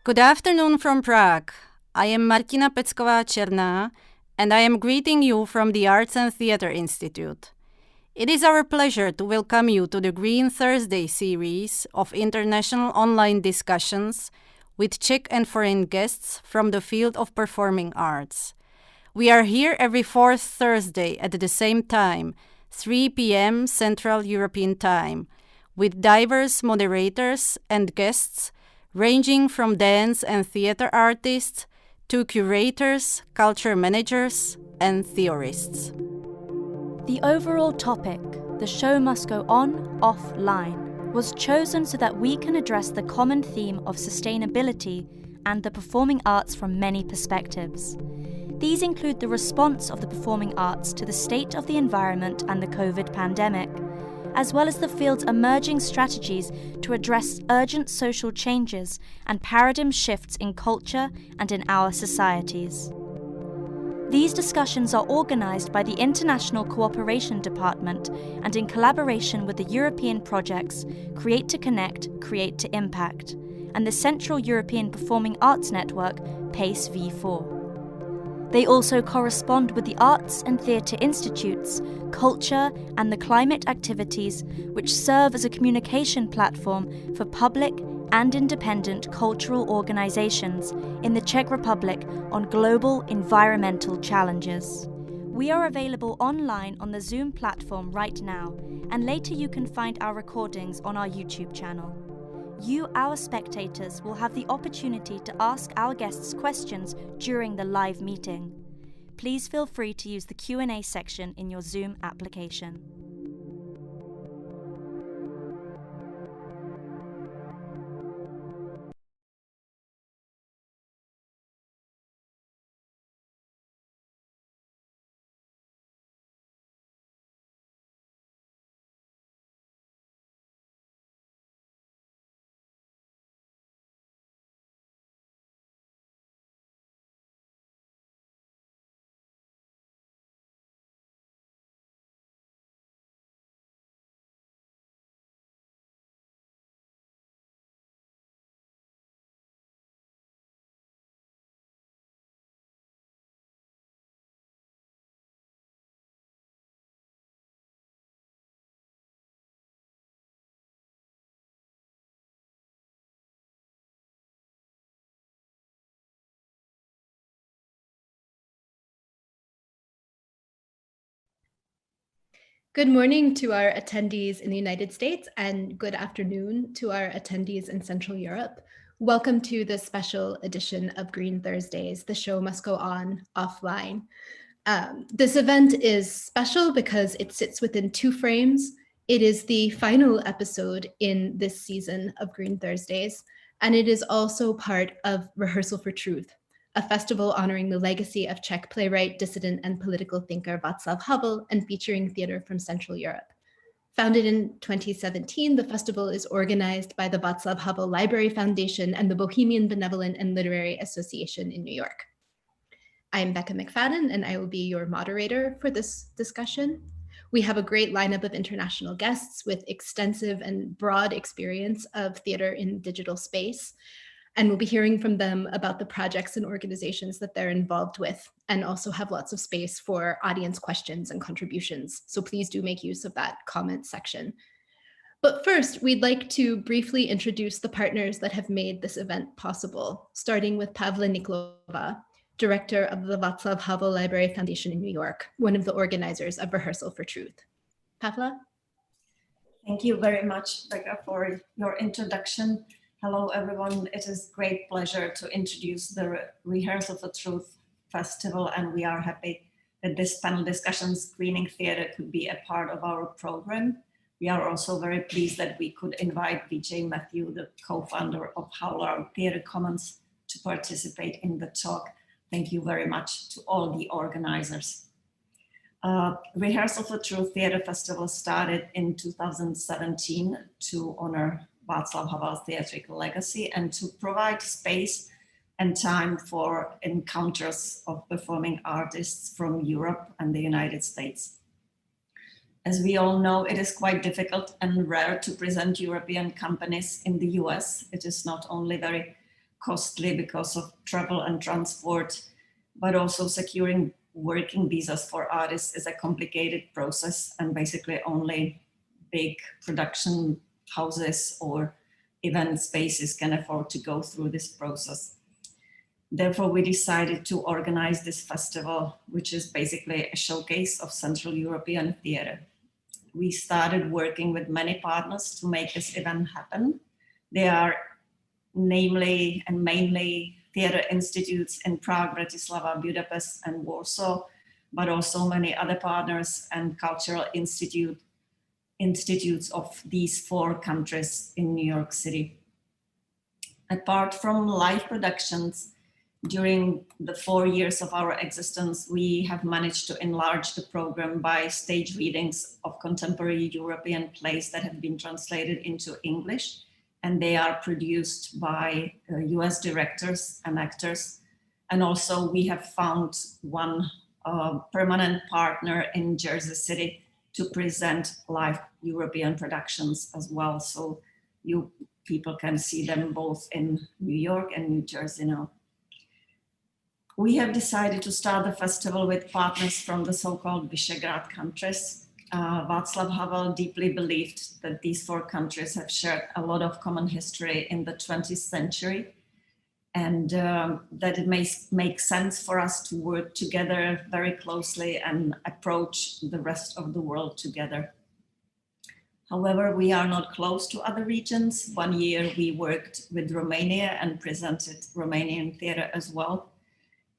Good afternoon from Prague. I am Martina Pecková-Černá, and I am greeting you from the Arts and Theatre Institute. It is our pleasure to welcome you to the Green Thursday series of international online discussions with Czech and foreign guests from the field of performing arts. We are here every fourth Thursday at the same time, 3 p.m. Central European Time, with diverse moderators and guests ranging from dance and theater artists to curators, culture managers, and theorists. The overall topic, "The show must go on, offline," was chosen so that we can address the common theme of sustainability and the performing arts from many perspectives. These include the response of the performing arts to the state of the environment and the COVID pandemic, as well as the field's emerging strategies to address urgent social changes and paradigm shifts in culture and in our societies. These discussions are organised by the International Cooperation Department and in collaboration with the European projects Create to Connect, Create to Impact, and the Central European Performing Arts Network, PACE V4. They also correspond with the Arts and Theatre Institutes, Culture and the Climate activities, which serve as a communication platform for public and independent cultural organisations in the Czech Republic on global environmental challenges. We are available online on the Zoom platform right now, and later you can find our recordings on our YouTube channel. You, our spectators, will have the opportunity to ask our guests questions during the live meeting. Please feel free to use the Q&A section in your Zoom application. Good morning to our attendees in the United States and good afternoon to our attendees in Central Europe. Welcome to this special edition of Green Thursdays, The Show Must Go On, Offline. This event is special because it sits within two frames. It is the final episode in this season of Green Thursdays, and it is also part of Rehearsal for Truth, a festival honoring the legacy of Czech playwright, dissident, and political thinker Václav Havel and featuring theater from Central Europe. Founded in 2017, the festival is organized by the Václav Havel Library Foundation and the Bohemian Benevolent and Literary Association in New York. I'm Becca McFadden, and I will be your moderator for this discussion. We have a great lineup of international guests with extensive and broad experience of theater in digital space. And we'll be hearing from them about the projects and organizations that they're involved with, and also have lots of space for audience questions and contributions. So please do make use of that comment section. But first, we'd like to briefly introduce the partners that have made this event possible, starting with Pavla Niklova, director of the Václav Havel Library Foundation in New York, one of the organizers of Rehearsal for Truth. Pavla? Thank you very much, Becca, for your introduction. Hello, everyone. It is a great pleasure to introduce the Rehearsal for Truth Festival, and we are happy that this panel discussion, Screening Theatre, could be a part of our program. We are also very pleased that we could invite Vijay Matthew, the co-founder of Howler Theatre Commons, to participate in the talk. Thank you very much to all the organizers. Rehearsal for Truth Theatre Festival started in 2017 to honor Václav Havel's theatrical legacy and to provide space and time for encounters of performing artists from Europe and the United States. As we all know, it is quite difficult and rare to present European companies in the US. It is not only very costly because of travel and transport, but also securing working visas for artists is a complicated process, and basically only big production houses or event spaces can afford to go through this process. Therefore, we decided to organize this festival, which is basically a showcase of Central European theatre. We started working with many partners to make this event happen. They are namely and mainly theatre institutes in Prague, Bratislava, Budapest, and Warsaw, but also many other partners and cultural institutes of these 4 countries in New York City. Apart from live productions, during the 4 years of our existence, we have managed to enlarge the program by stage readings of contemporary European plays that have been translated into English, and they are produced by US directors and actors. And also we have found one permanent partner in Jersey City to present live European productions as well. So you people can see them both in New York and New Jersey now. We have decided to start the festival with partners from the so-called Visegrad countries. Václav Havel deeply believed that these 4 countries have shared a lot of common history in the 20th century, and that it may make sense for us to work together very closely and approach the rest of the world together. However, we are not close to other regions. 1 year we worked with Romania and presented Romanian theatre as well.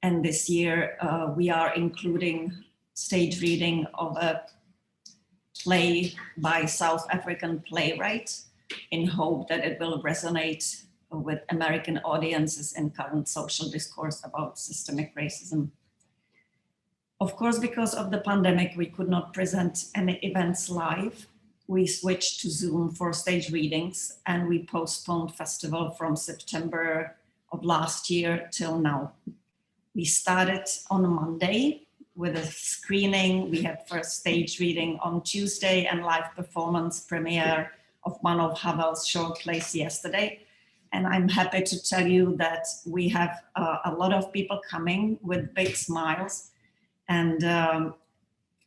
And this year we are including stage reading of a play by South African playwright in hope that it will resonate with American audiences in current social discourse about systemic racism. Of course, because of the pandemic, we could not present any events live. We switched to Zoom for stage readings, and we postponed festival from September of last year till now. We started on a Monday with a screening. We had first stage reading on Tuesday and live performance premiere of one of Havel's short plays yesterday. And I'm happy to tell you that we have a lot of people coming with big smiles, and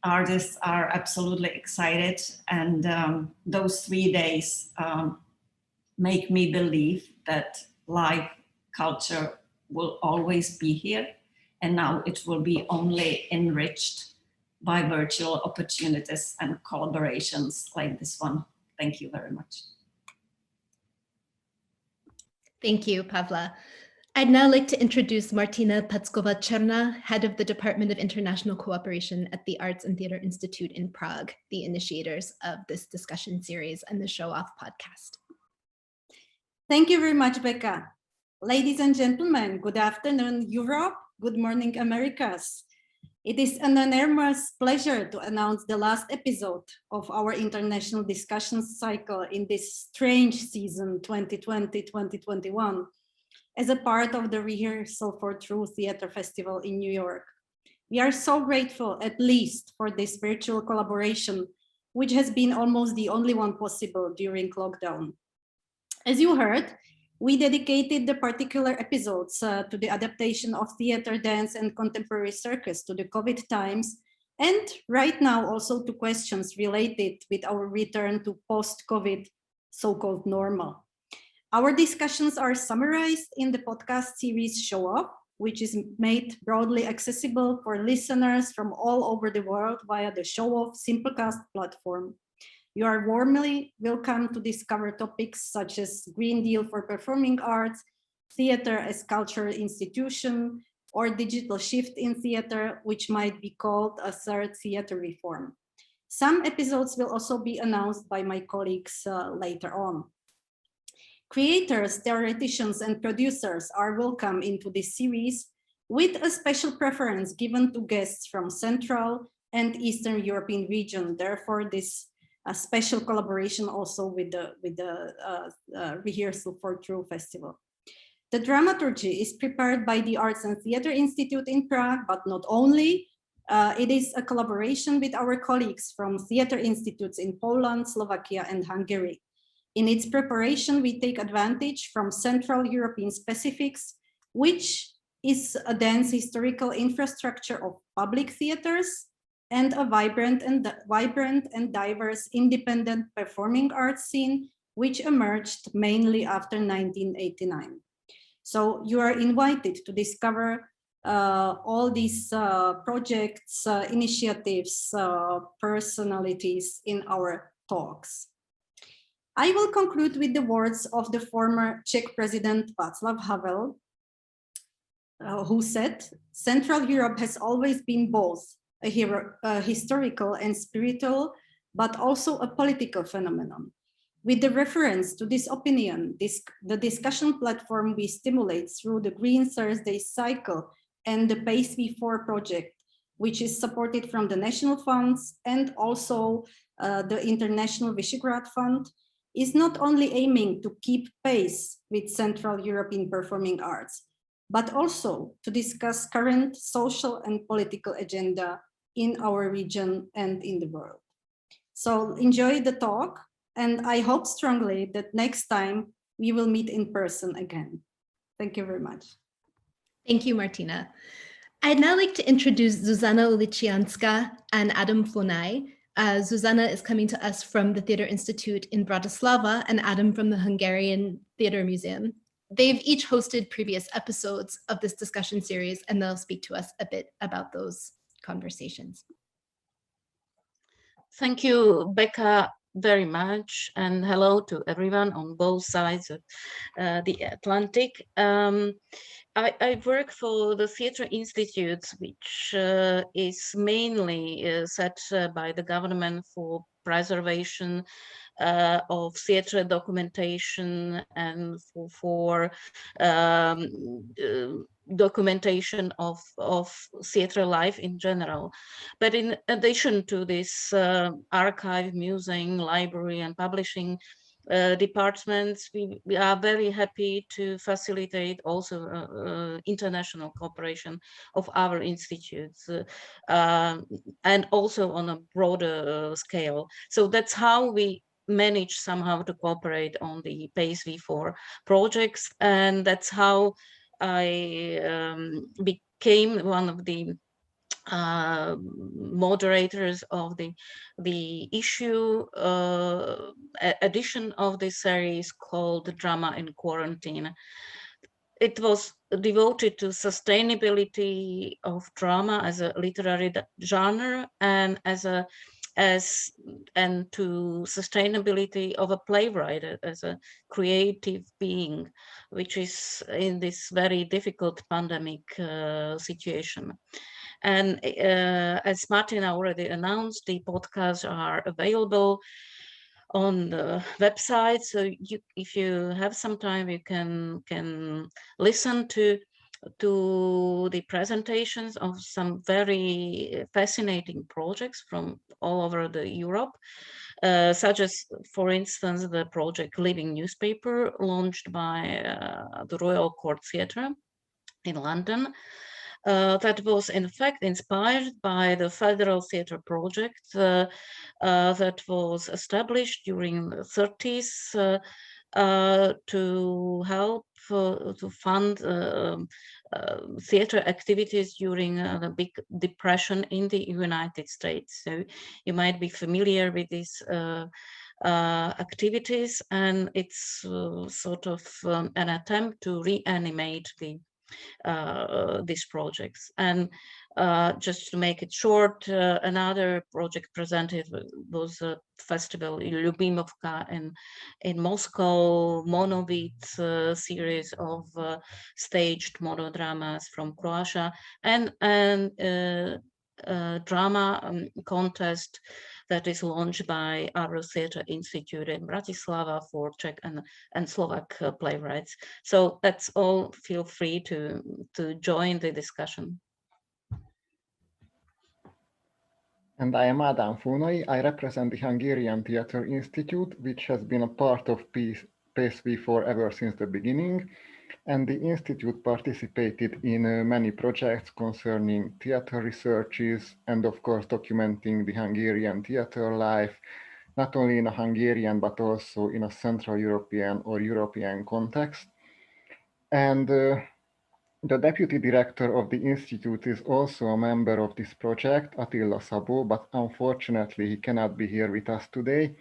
artists are absolutely excited. And those 3 days make me believe that live culture will always be here, and now it will be only enriched by virtual opportunities and collaborations like this one. Thank you very much. Thank you, Pavla. I'd now like to introduce Martina Pecková-Černá, Head of the Department of International Cooperation at the Arts and Theatre Institute in Prague, the initiators of this discussion series and the Show Off podcast. Thank you very much, Becca. Ladies and gentlemen, good afternoon, Europe. Good morning, Americas. It is an enormous pleasure to announce the last episode of our international discussion cycle in this strange season 2020-2021 as a part of the Rehearsal for Truth Theatre Festival in New York. We are so grateful, at least, for this virtual collaboration, which has been almost the only one possible during lockdown. As you heard, we dedicated the particular episodes to the adaptation of theater, dance, and contemporary circus to the COVID times, and right now also to questions related with our return to post-COVID so-called normal. Our discussions are summarized in the podcast series Show Off, which is made broadly accessible for listeners from all over the world via the Show Off Simplecast platform. You are warmly welcome to discover topics such as Green Deal for Performing Arts, theater as cultural institution, or digital shift in theater, which might be called a third theater reform. Some episodes will also be announced by my colleagues later on. Creators, theoreticians, and producers are welcome into this series, with a special preference given to guests from Central and Eastern European region. Therefore, this a special collaboration also with the Rehearsal for Truth Festival. The dramaturgy is prepared by the Arts and Theatre Institute in Prague, but not only. It is a collaboration with our colleagues from theatre institutes in Poland, Slovakia, and Hungary. In its preparation, we take advantage from Central European specifics, which is a dense historical infrastructure of public theaters and a vibrant and diverse independent performing arts scene, which emerged mainly after 1989. So you are invited to discover all these projects, initiatives, personalities in our talks. I will conclude with the words of the former Czech President Václav Havel, who said, Central Europe has always been both a historical and spiritual, but also a political phenomenon. With the reference to this opinion, the discussion platform we stimulate through the Green Thursday cycle and the PACE V4 project, which is supported from the national funds and also the International Visegrad Fund, is not only aiming to keep pace with Central European performing arts, but also to discuss current social and political agenda in our region and in the world. So enjoy the talk, and I hope strongly that next time we will meet in person again. Thank you very much. Thank you, Martina. I'd now like to introduce Zuzana Licianska and Adam Flonai. Zuzana is coming to us from the Theatre Institute in Bratislava and Adam from the Hungarian Theatre Museum. They've each hosted previous episodes of this discussion series, and they'll speak to us a bit about those conversations. Thank you, Becca, very much, and hello to everyone on both sides of the Atlantic. I work for the Theatre Institute, which is mainly set by the government for preservation of theatre documentation and for documentation of theatre life in general. But in addition to this archive, museum, library and publishing departments, we are very happy to facilitate also international cooperation of our institutes and also on a broader scale. So that's how we manage somehow to cooperate on the PACE V4 projects, and that's how I became one of the moderators of the issue edition of this series called Drama in Quarantine. It was devoted to sustainability of drama as a literary genre and and to sustainability of a playwright as a creative being, which is in this very difficult pandemic situation. And as Martina already announced, the podcasts are available on the website. So if you have some time, you can listen to the presentations of some very fascinating projects from all over the Europe, such as, for instance, the project Living Newspaper, launched by the Royal Court Theatre in London. That was in fact inspired by the Federal Theatre Project that was established during the 30s to help to fund theatre activities during the big depression in the United States. So you might be familiar with these activities, and it's sort of an attempt to reanimate these projects. And just to make it short, another project presented was a festival Lyubimovka in Moscow, Monovid series of staged monodramas from Croatia, and drama contest that is launched by our Theatre Institute in Bratislava for Czech and Slovak playwrights. So that's all. Feel free to join the discussion. And I am Adam Funai. I represent the Hungarian Theatre Institute, which has been a part of PACE V4 ever since the beginning. And the Institute participated in many projects concerning theatre researches and, of course, documenting the Hungarian theatre life not only in a Hungarian, but also in a Central European or European context. And the deputy director of the institute is also a member of this project, Attila Szabó, but unfortunately he cannot be here with us today.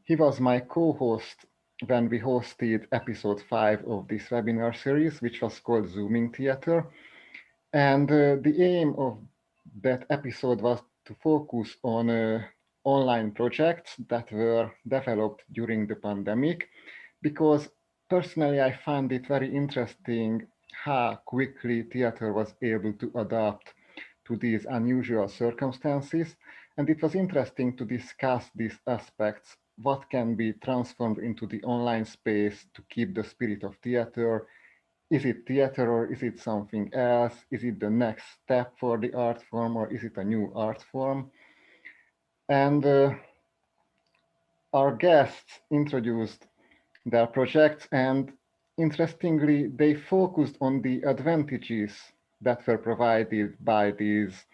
He was my co-host when we hosted episode 5 of this webinar series, which was called Zooming Theatre. And the aim of that episode was to focus on online projects that were developed during the pandemic, because personally I found it very interesting how quickly theater was able to adapt to these unusual circumstances. And it was interesting to discuss these aspects, what can be transformed into the online space to keep the spirit of theater. Is it theater or is it something else? Is it the next step for the art form or is it a new art form? And our guests introduced their projects, and interestingly, they focused on the advantages that were provided by these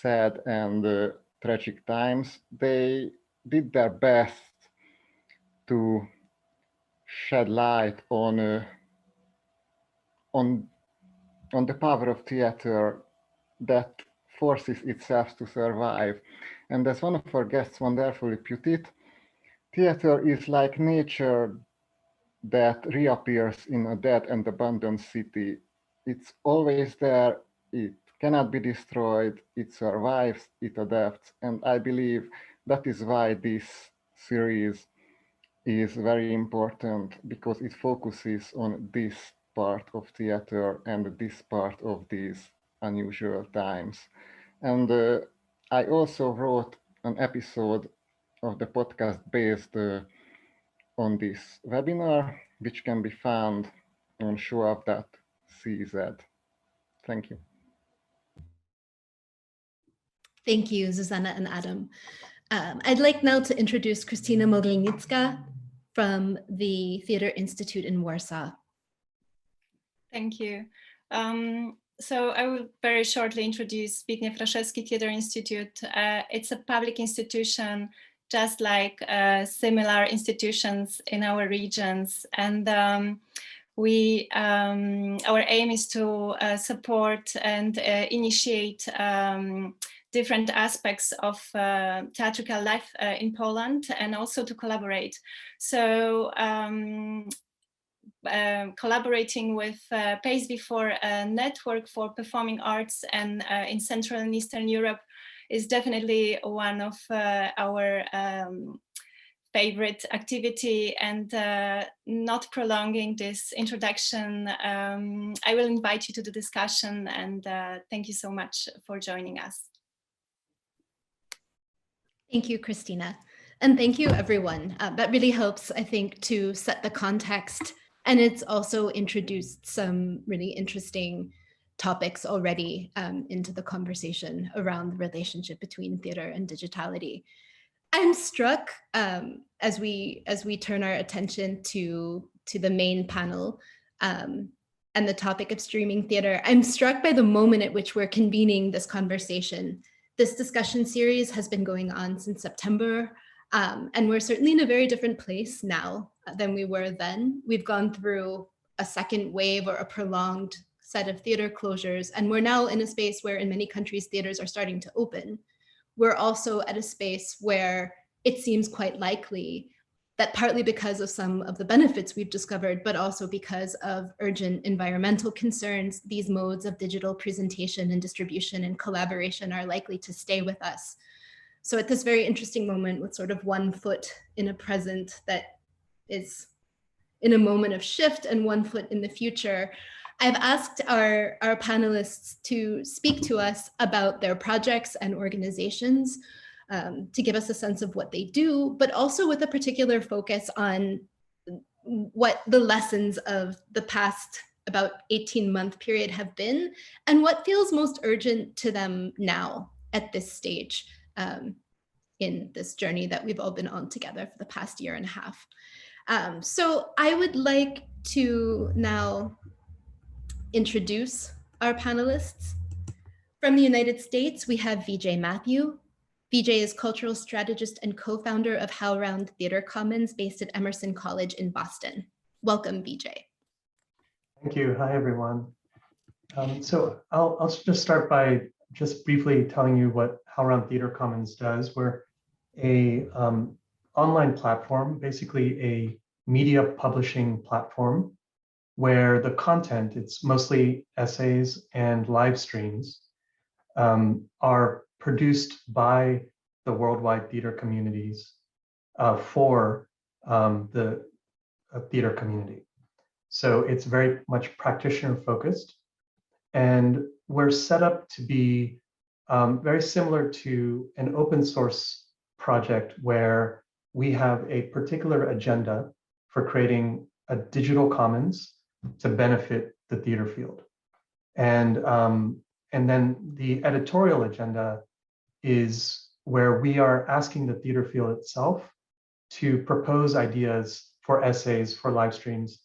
sad and tragic times. They did their best to shed light on the power of theater that forces itself to survive. And as one of our guests wonderfully put it, theater is like nature that reappears in a dead and abandoned city. It's always there, it cannot be destroyed, it survives, it adapts. And I believe that is why this series is very important, because it focuses on this part of theater and this part of these unusual times. And I also wrote an episode of the podcast based on this webinar, which can be found on showup.cz. Thank you. Thank you, Zuzanna and Adam. I'd like now to introduce Krystyna Mogilnicka from the Theatre Institute in Warsaw. Thank you. So I will very shortly introduce Zbigniew Raszewski Theatre Institute. It's a public institution, just like similar institutions in our regions. And our aim is to support and initiate different aspects of theatrical life in Poland, and also to collaborate. So collaborating with PACE-V4 network for performing arts and in Central and Eastern Europe is definitely one of our favorite activity. And not prolonging this introduction, I will invite you to the discussion, and thank you so much for joining us. Thank you, Krystyna. And thank you, everyone. That really helps, I think, to set the context. And it's also introduced some really interesting topics already into the conversation around the relationship between theater and digitality. I'm struck as we turn our attention to the main panel and the topic of streaming theater. I'm struck by the moment at which we're convening this conversation. This discussion series has been going on since September, and we're certainly in a very different place now than we were then. We've gone through a second wave or a prolonged set of theater closures, and we're now in a space where in many countries theaters are starting to open. We're also at a space where it seems quite likely that partly because of some of the benefits we've discovered, but also because of urgent environmental concerns, these modes of digital presentation and distribution and collaboration are likely to stay with us. So at this very interesting moment, with sort of one foot in a present that is in a moment of shift and one foot in the future, I've asked our panelists to speak to us about their projects and organizations, to give us a sense of what they do, but also with a particular focus on what the lessons of the past about 18-month period have been, and what feels most urgent to them now at this stage in this journey that we've all been on together for the past year and a half. So I would like to now introduce our panelists. From the United States, we have Vijay Mathew. Vijay is cultural strategist and co-founder of HowlRound Theater Commons based at Emerson College in Boston. Welcome, Vijay. Thank you. Hi, everyone. So I'll just start by just briefly telling you what HowlRound Theater Commons does. We're a online platform, basically a media publishing platform where the content, it's mostly essays and live streams, are produced by the worldwide theater communities for the theater community. So it's very much practitioner focused, and we're set up to be very similar to an open source project where we have a particular agenda for creating a digital commons to benefit the theater field. And then the editorial agenda is where we are asking the theater field itself to propose ideas for essays, for live streams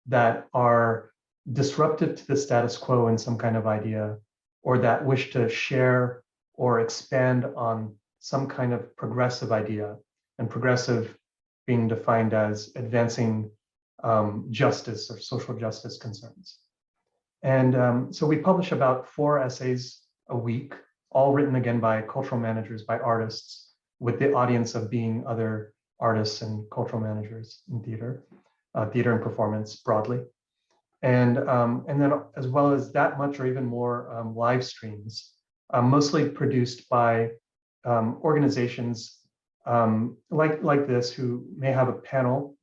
that are disruptive to the status quo in some kind of idea, or that wish to share or expand on some kind of progressive idea, and progressive being defined as advancing justice or social justice concerns. And so we publish about 4 essays a week, all written again by cultural managers, by artists, with the audience of being other artists and cultural managers in theater, theater and performance broadly. And then as well as that much or even more live streams, mostly produced by organizations like this, who may have a panel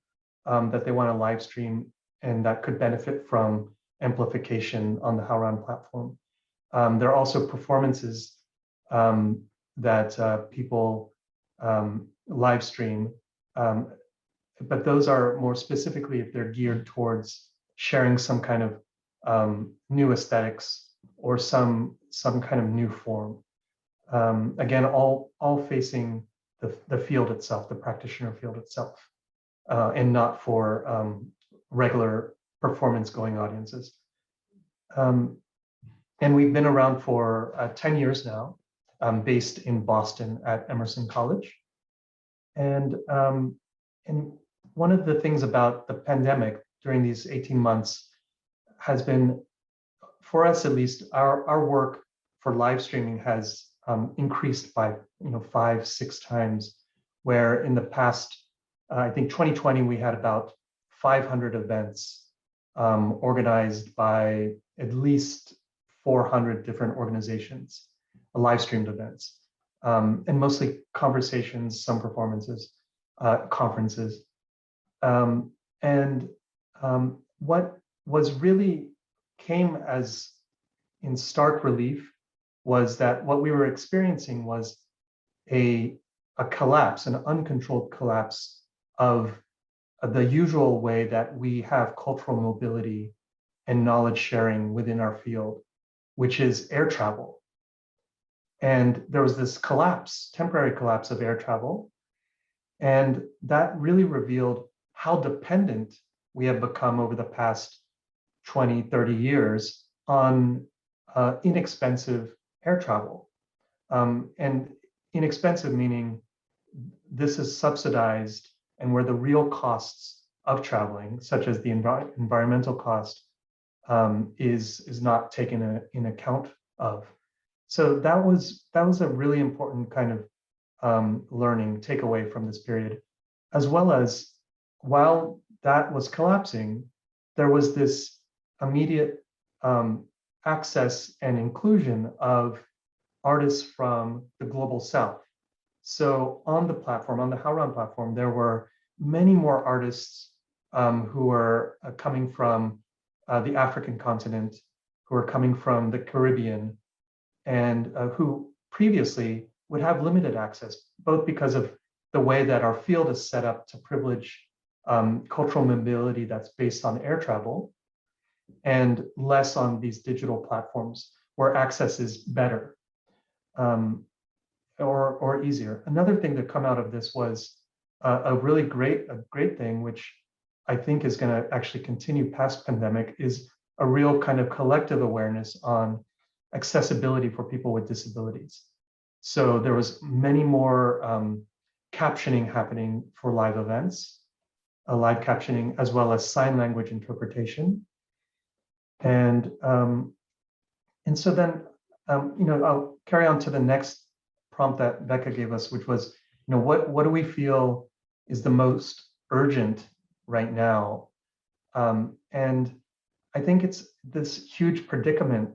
that they want to live stream and that could benefit from amplification on the HowlRound platform. There are also performances that people live stream, but those are more specifically if they're geared towards sharing some kind of new aesthetics or some kind of new form. Again, all facing the field itself, the practitioner field itself, and not for regular performance-going audiences. And we've been around for 10 years now, based in Boston at Emerson College. And one of the things about the pandemic during these 18 months has been, for us at least, our work for live streaming has increased by 5-6 times, where in the past, I think 2020, we had about 500 events organized by at least 400 different organizations, live streamed events, and mostly conversations, some performances, conferences. What was really came as in stark relief was that what we were experiencing was a collapse, an uncontrolled collapse of the usual way that we have cultural mobility and knowledge sharing within our field, which is air travel. And there was this collapse, temporary collapse of air travel. And that really revealed how dependent we have become over the past 20, 30 years on inexpensive air travel. And inexpensive meaning this is subsidized, and where the real costs of traveling, such as the environmental cost, is not taken in account of. So that was a really important kind of learning takeaway from this period, as well as while that was collapsing, there was this immediate access and inclusion of artists from the global South. So on the platform, on the HowlRound platform, there were many more artists who are coming from the African continent, who are coming from the Caribbean, and who previously would have limited access, both because of the way that our field is set up to privilege cultural mobility that's based on air travel, and less on these digital platforms where access is better or easier. Another thing that come out of this was a really great thing, which I think is going to actually continue past pandemic, is a real kind of collective awareness on accessibility for people with disabilities. So there was many more captioning happening for live events, live captioning, as well as sign language interpretation. And so then, I'll carry on to the next prompt that Becca gave us, which was, what do we feel is the most urgent right now? And I think it's this huge predicament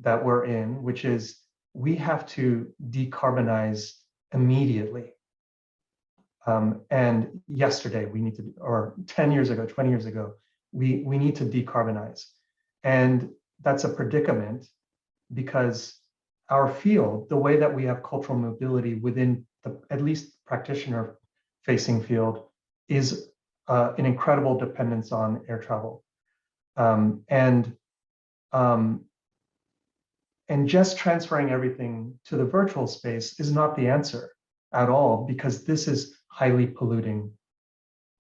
that we're in, which is we have to decarbonize immediately. And yesterday we need to, or 10 years ago, 20 years ago, we need to decarbonize. And that's a predicament because our field, the way that we have cultural mobility within the, at least practitioner facing field, is an incredible dependence on air travel. And just transferring everything to the virtual space is not the answer at all, because this is highly polluting,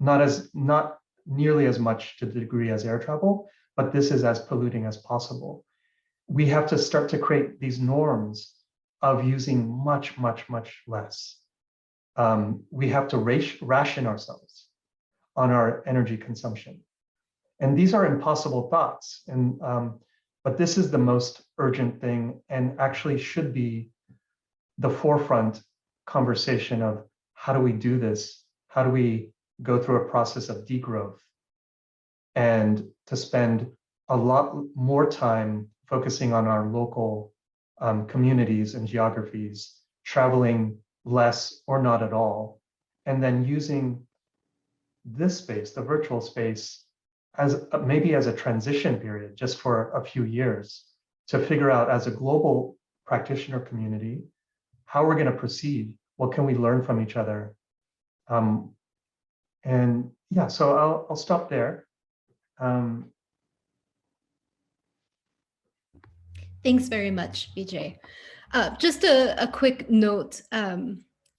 not nearly as much to the degree as air travel, but this is as polluting as possible. We have to start to create these norms of using much, much, much less. We have to ration ourselves on our energy consumption. And these are impossible thoughts. And but this is the most urgent thing, and actually should be the forefront conversation of how do we do this? How do we go through a process of degrowth and to spend a lot more time focusing on our local communities and geographies, traveling less or not at all, and then using this space, the virtual space, as maybe as a transition period, just for a few years, to figure out as a global practitioner community, how we're going to proceed, what can we learn from each other. And yeah, so I'll stop there. Thanks very much, Vijay. Just a quick note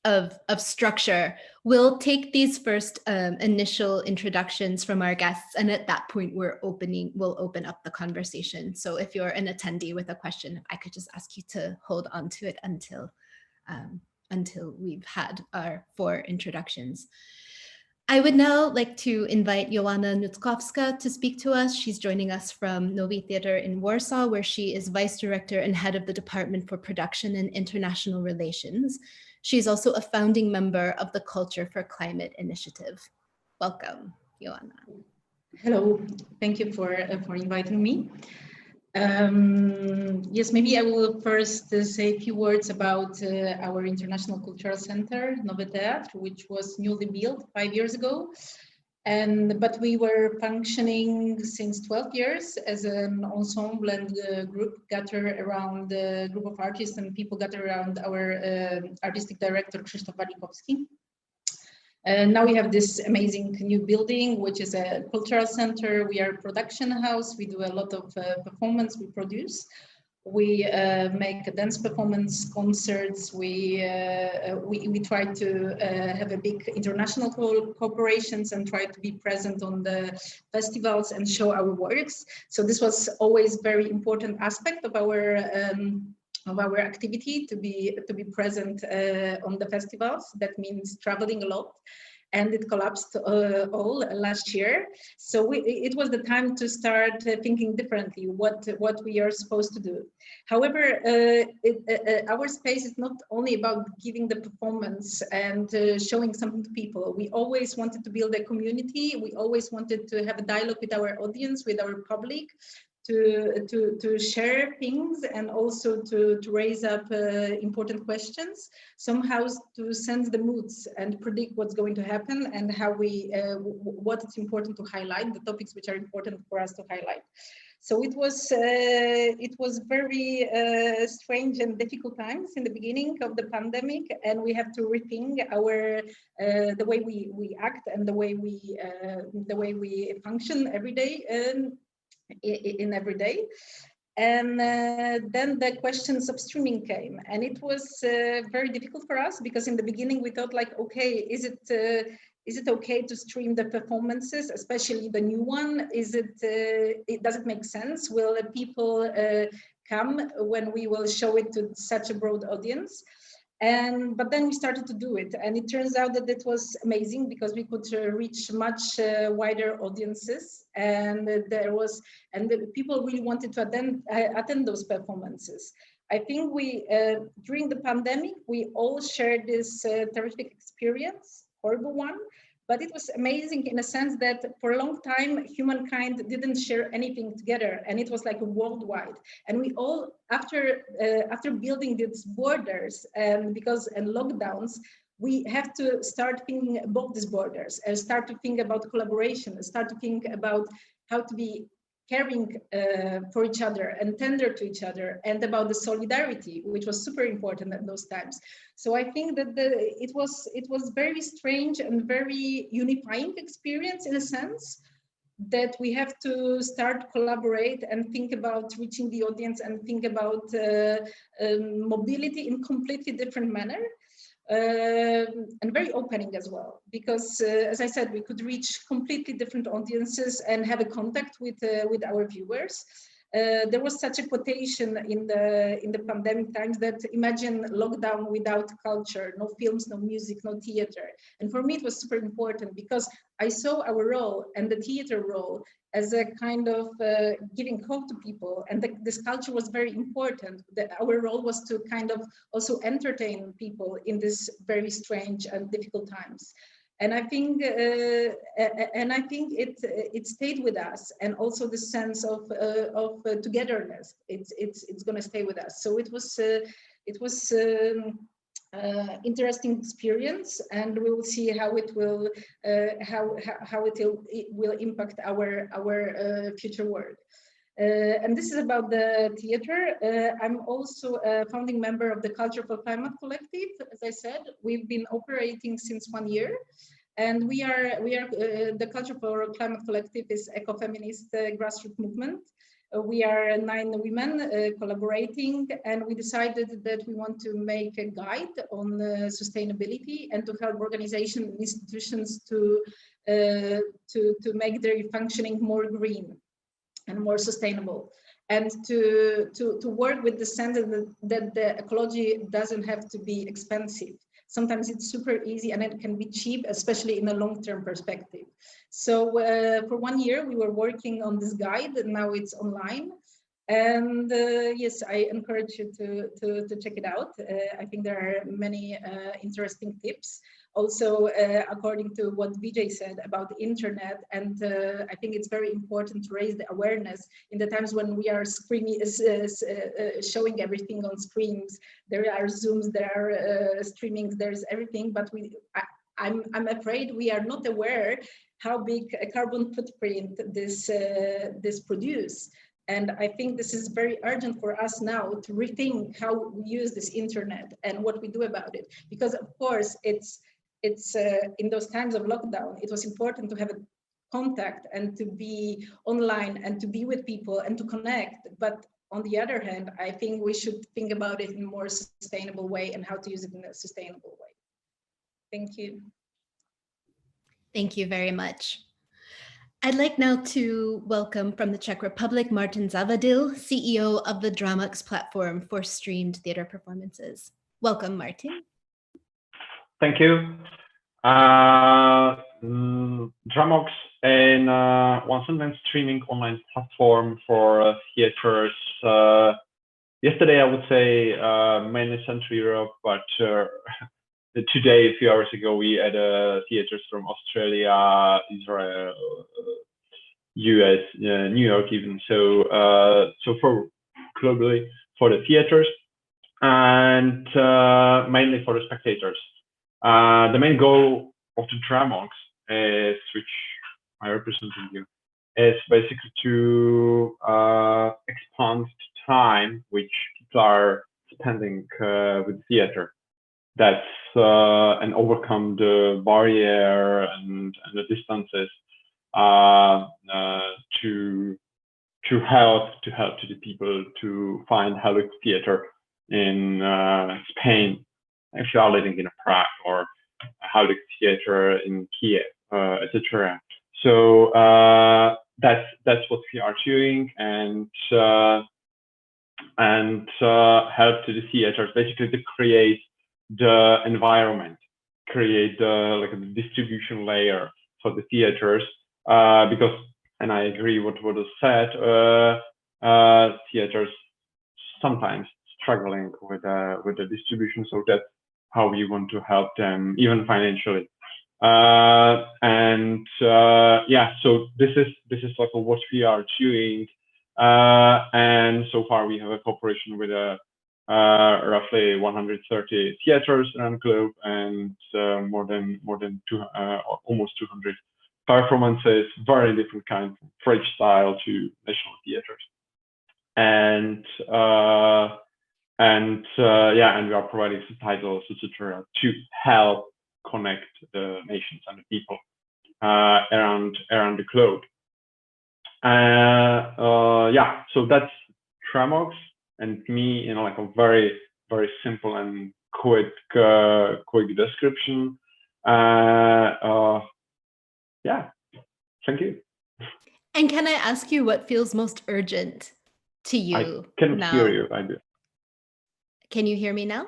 of structure. We'll take these first initial introductions from our guests, and at that point we'll open up the conversation. So if you're an attendee with a question, I could just ask you to hold on to it until we've had our 4 introductions. I would now like to invite Joanna Nutkowska to speak to us. She's joining us from Novi Theatre in Warsaw, where she is Vice Director and Head of the Department for Production and International Relations. She's also a founding member of the Culture for Climate Initiative. Welcome, Joanna. Hello, thank you for inviting me. Yes, maybe I will first say a few words about our International Cultural Center, Nowy Teatr, which was newly built 5 years ago. But we were functioning since 12 years as an ensemble and group gathered around a group of artists and people gathered around our artistic director, Krzysztof Walikowski. Now we have this amazing new building, which is a cultural center. We are a production house. We do a lot of performance. We produce. We make a dance performance, concerts. We try to have a big international cooperations and try to be present on the festivals and show our works. So this was always very important aspect of our activity, to be present on the festivals. That means traveling a lot, and it collapsed all last year. So it was the time to start thinking differently what we are supposed to do. However, our space is not only about giving the performance and showing something to people. We always wanted to build a community. We always wanted to have a dialogue with our audience, with our public, to share things, and also to raise up important questions, somehow to sense the moods and predict what's going to happen, and how what is important to highlight, the topics which are important for us to highlight. So it was very strange and difficult times in the beginning of the pandemic, and we have to rethink the way we act and the way we function every day. In every day. And then the questions of streaming came, and it was very difficult for us, because in the beginning we thought like, okay, is it okay to stream the performances, especially the new one? Does it make sense? Will people come when we will show it to such a broad audience? But then we started to do it, and it turns out that it was amazing because we could reach much wider audiences, and the people really wanted to attend those performances. I think we during the pandemic we all shared this terrific experience, horrible one. But it was amazing in a sense that for a long time, humankind didn't share anything together, and it was like worldwide. And we all, after building these borders and lockdowns, we have to start thinking above these borders and start to think about collaboration, start to think about how to be caring for each other and tender to each other, and about the solidarity, which was super important at those times. So I think that it was very strange and very unifying experience in a sense that we have to start collaborate and think about reaching the audience and think about mobility in completely different manner. And very opening as well, because as I said, we could reach completely different audiences and have a contact with our viewers. There was such a quotation in the pandemic times that imagine lockdown without culture, no films, no music, no theater. And for me, it was super important because I saw our role and the theater role as a kind of giving hope to people. And this culture was very important. That our role was to kind of also entertain people in this very strange and difficult times. And I think it stayed with us, and also the sense of togetherness. It's going to stay with us. So it was interesting experience, and we will see how it will impact our future work. And this is about the theater. I'm also a founding member of the Culture for Climate Collective. As I said, we've been operating since 1 year, and we are the Culture for Climate Collective is ecofeminist grassroots movement. We are 9 women collaborating, and we decided that we want to make a guide on sustainability and to help organizations and institutions to make their functioning more green and more sustainable, and to work with the sense that the ecology doesn't have to be expensive. Sometimes it's super easy and it can be cheap, especially in a long-term perspective. So for 1 year, we were working on this guide, and now it's online. And yes, I encourage you to check it out. I think there are many interesting tips. Also, according to what Vijay said about the internet, and I think it's very important to raise the awareness in the times when we are screaming, showing everything on screens. There are Zooms, there are streamings, there's everything, but I'm afraid we are not aware how big a carbon footprint this produce. And I think this is very urgent for us now to rethink how we use this internet and what we do about it. Because of course, it's in those times of lockdown, it was important to have a contact and to be online and to be with people and to connect. But on the other hand, I think we should think about it in a more sustainable way and how to use it in a sustainable way. Thank you. Thank you very much. I'd like now to welcome from the Czech Republic, Martin Zavadil, CEO of the Dramux platform for streamed theater performances. Welcome, Martin. Thank you. Dramux, in one sentence, streaming online platform for theaters. Yesterday, I would say mainly Central Europe, but today, a few hours ago, we had theaters from Australia, Israel, US, New York, even. So for globally for the theaters and mainly for the spectators. The main goal of the Dramux is, which I represent you, is basically to expand the time which people are spending with theater. That's and overcome the barrier and the distances to help to the people to find Haluk theater in Spain, if you are living in Prague, or Haluk theater in Kiev, etc. So that's what we are doing, and help to the theaters basically to create the environment, create the distribution layer for the theaters, because, and I agree with what was said, theaters sometimes struggling with the distribution, so that's how we want to help them, even financially. Yeah, so this is like what we are doing, and so far we have a cooperation with roughly 130 theaters around the globe, and almost 200 performances, very different kinds, from French style to national theaters, and we are providing subtitles, etc., to help connect the nations and the people around the globe. Yeah, so that's Tramox and me in like a very, very simple and quick description. Yeah, thank you. And can I ask you what feels most urgent to you I can now? hear you. I do. Can you hear me now?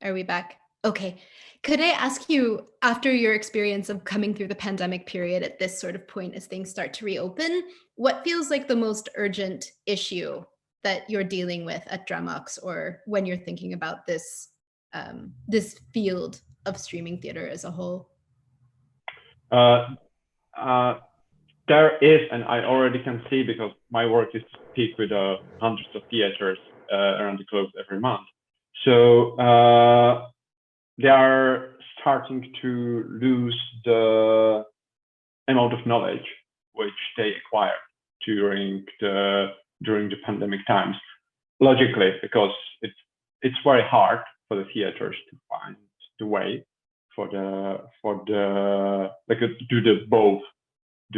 Are we back? Okay. Could I ask you, after your experience of coming through the pandemic period at this sort of point as things start to reopen, what feels like the most urgent issue that you're dealing with at Tramox, or when you're thinking about this this field of streaming theater as a whole? There is, and I already can see, because my work is to speak with hundreds of theaters around the globe every month. So they are starting to lose the amount of knowledge which they acquired during the pandemic times. Logically, because it's very hard for the theaters to find the way for the like do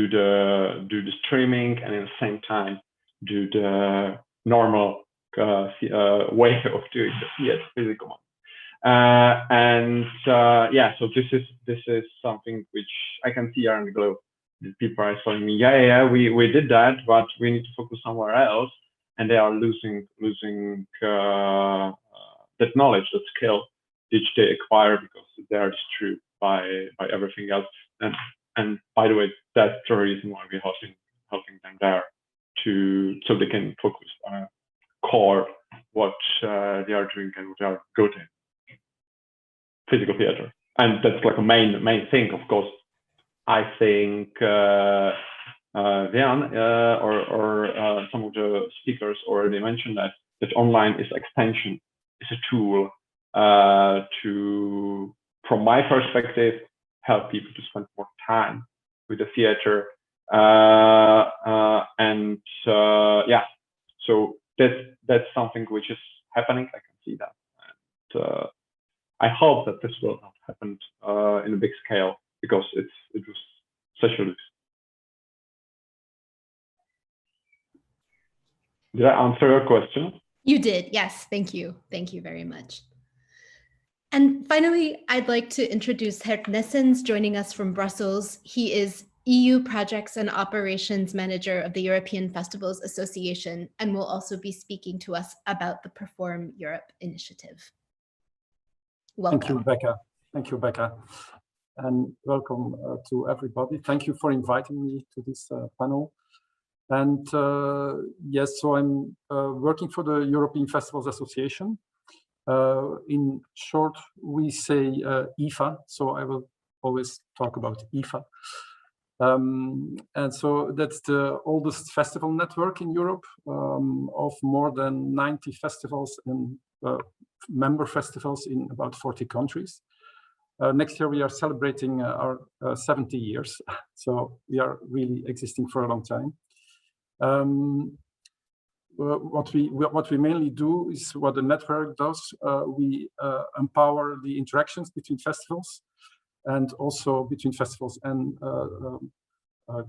the streaming and at the same time do the normal way of doing the theater, physical one. Yeah, so this is something which I can see around the globe. People are telling me, yeah, we did that, but we need to focus somewhere else, and they are losing that knowledge, that skill, which they acquire because they are distributed by everything else. And by the way, that's the reason why we're helping them there, so they can focus on a core what they are doing and what they are good in, physical theater. And that's like a main thing. Of course, I think Vian or some of the speakers already mentioned that online is extension, is a tool to, from my perspective, help people to spend more time with the theater. Yeah, so that's something which is happening. I can see that. And I hope that this will not happen in a big scale, because it was such a loss. Did I answer your question? You did, yes. Thank you. Thank you very much. And finally, I'd like to introduce Gert Nessens, joining us from Brussels. He is EU Projects and Operations Manager of the European Festivals Association, and will also be speaking to us about the Perform Europe initiative. Welcome. Thank you, Becca. Thank you, Becca. And welcome to everybody. Thank you for inviting me to this panel. And yes, so I'm working for the European Festivals Association. In short, we say EFA, so I will always talk about EFA. And so that's the oldest festival network in Europe, of more than 90 festivals and member festivals in about 40 countries. Next year we are celebrating our 70 years, so we are really existing for a long time. What we mainly do is what the network does. We empower the interactions between festivals, and also between festivals and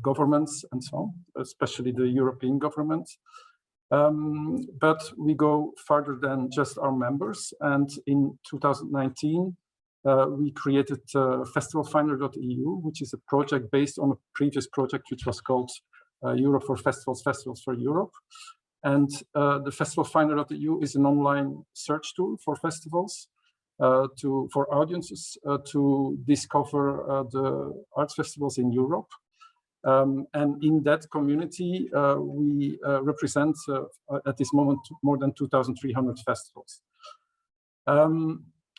governments and so on, especially the European government. But we go further than just our members. And in 2019, we created festivalfinder.eu, which is a project based on a previous project which was called Europe for Festivals, Festivals for Europe. And the festivalfinder.eu is an online search tool for festivals. for audiences to discover the arts festivals in Europe. And in that community, we represent at this moment more than 2,300 festivals.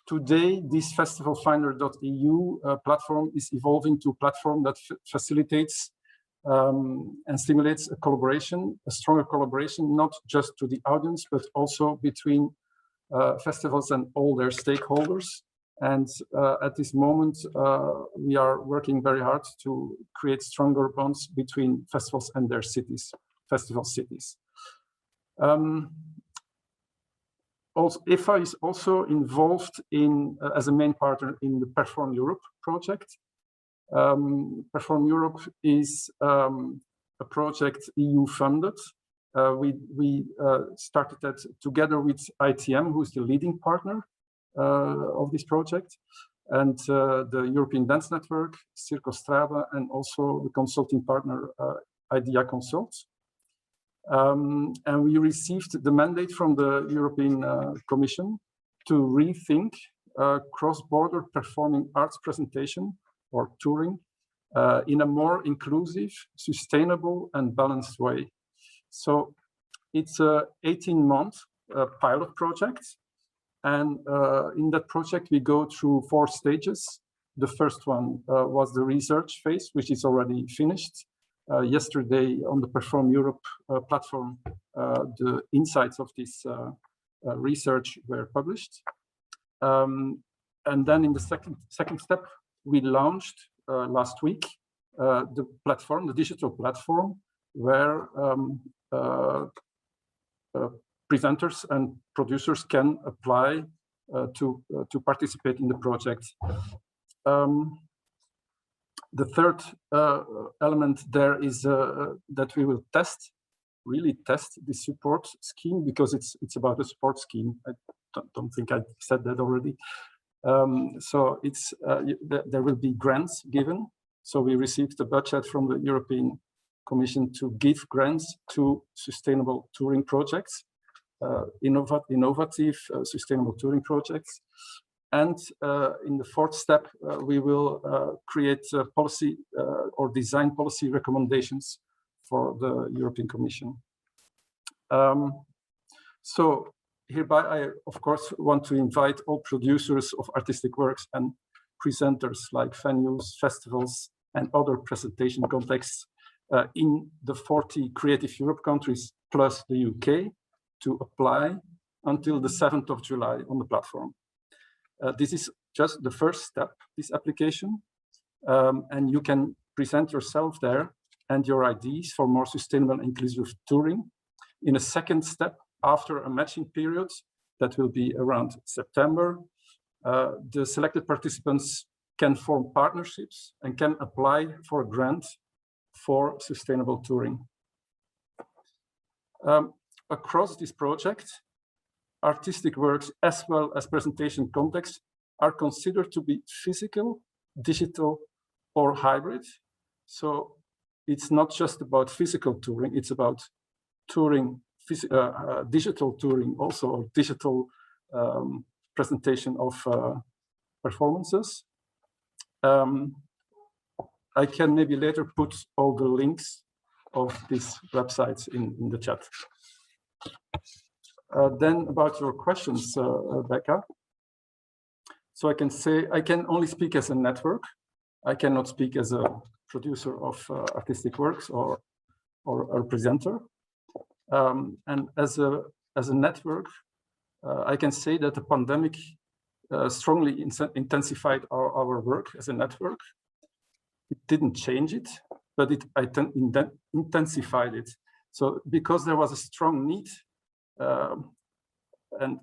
Today, this festivalfinder.eu platform is evolving to a platform that facilitates and stimulates a collaboration, a stronger collaboration, not just to the audience, but also between festivals and all their stakeholders. And at this moment, we are working very hard to create stronger bonds between festivals and their cities, festival cities. Also, IFA is also involved in, as a main partner in the Perform Europe project. Perform Europe is a project EU funded. We started that together with ITM, who's the leading partner of this project, and the European Dance Network, Circo Strada, and also the consulting partner IDEA Consult. And we received the mandate from the European Commission to rethink cross-border performing arts presentation or touring in a more inclusive, sustainable, and balanced way. So it's a 18-month pilot project. And in that project, we go through 4 stages. The first one was the research phase, which is already finished. Yesterday on the Perform Europe platform, the insights of this research were published. And then in the second step, we launched last week the platform, the digital platform, where presenters and producers can apply to participate in the project. The third element there is that we will really test the support scheme, because it's about a support scheme. I don't think I said that already. So it's there will be grants given. So we received the budget from the European Commission to give grants to sustainable touring projects, innovative sustainable touring projects. And in the fourth step, we will create a policy or design policy recommendations for the European Commission. So hereby, I, of course, want to invite all producers of artistic works and presenters like venues, festivals, and other presentation contexts in the 40 Creative Europe countries plus the UK to apply until the 7th of July on the platform. This is just the first step, this application, and you can present yourself there and your ideas for more sustainable and inclusive touring. In a second step, after a matching period that will be around September, the selected participants can form partnerships and can apply for a grant for sustainable touring. Across this project, artistic works as well as presentation contexts are considered to be physical, digital, or hybrid. So it's not just about physical touring, it's about touring, digital touring also, or digital presentation of performances. I can maybe later put all the links of these websites in the chat. Then about your questions, Becca. So I can say, I can only speak as a network. I cannot speak as a producer of artistic works or a presenter. And as a network, I can say that the pandemic strongly intensified our work as a network. It didn't change it, but it intensified it. So because there was a strong need and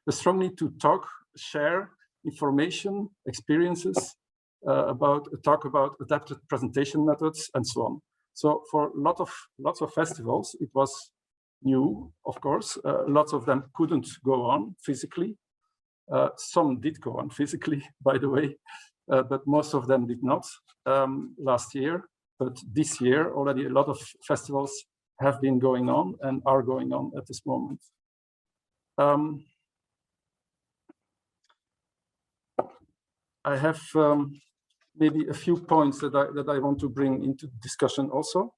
a strong need to talk, share information, experiences, talk about adapted presentation methods and so on. So for lots of festivals, it was new, of course. Lots of them couldn't go on physically. Some did go on physically, by the way, but most of them did not last year. But this year, already a lot of festivals have been going on and are going on at this moment. I have maybe a few points that I want to bring into discussion also.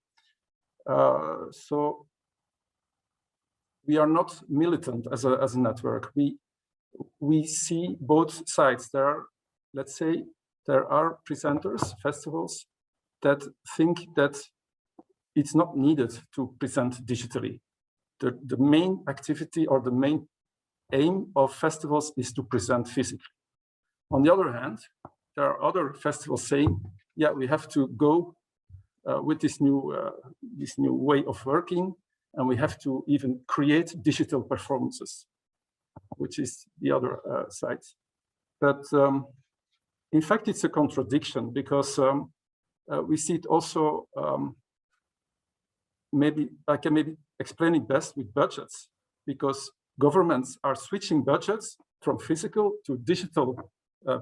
So we are not militant as a network. We see both sides. There are, let's say, there are presenters, festivals that think that it's not needed to present digitally. The main activity or the main aim of festivals is to present physically. On the other hand, there are other festivals saying, yeah, we have to go with this new way of working, and we have to even create digital performances, which is the other side. But in fact, it's a contradiction, because we see it also, maybe I can maybe explain it best with budgets, because governments are switching budgets from physical to digital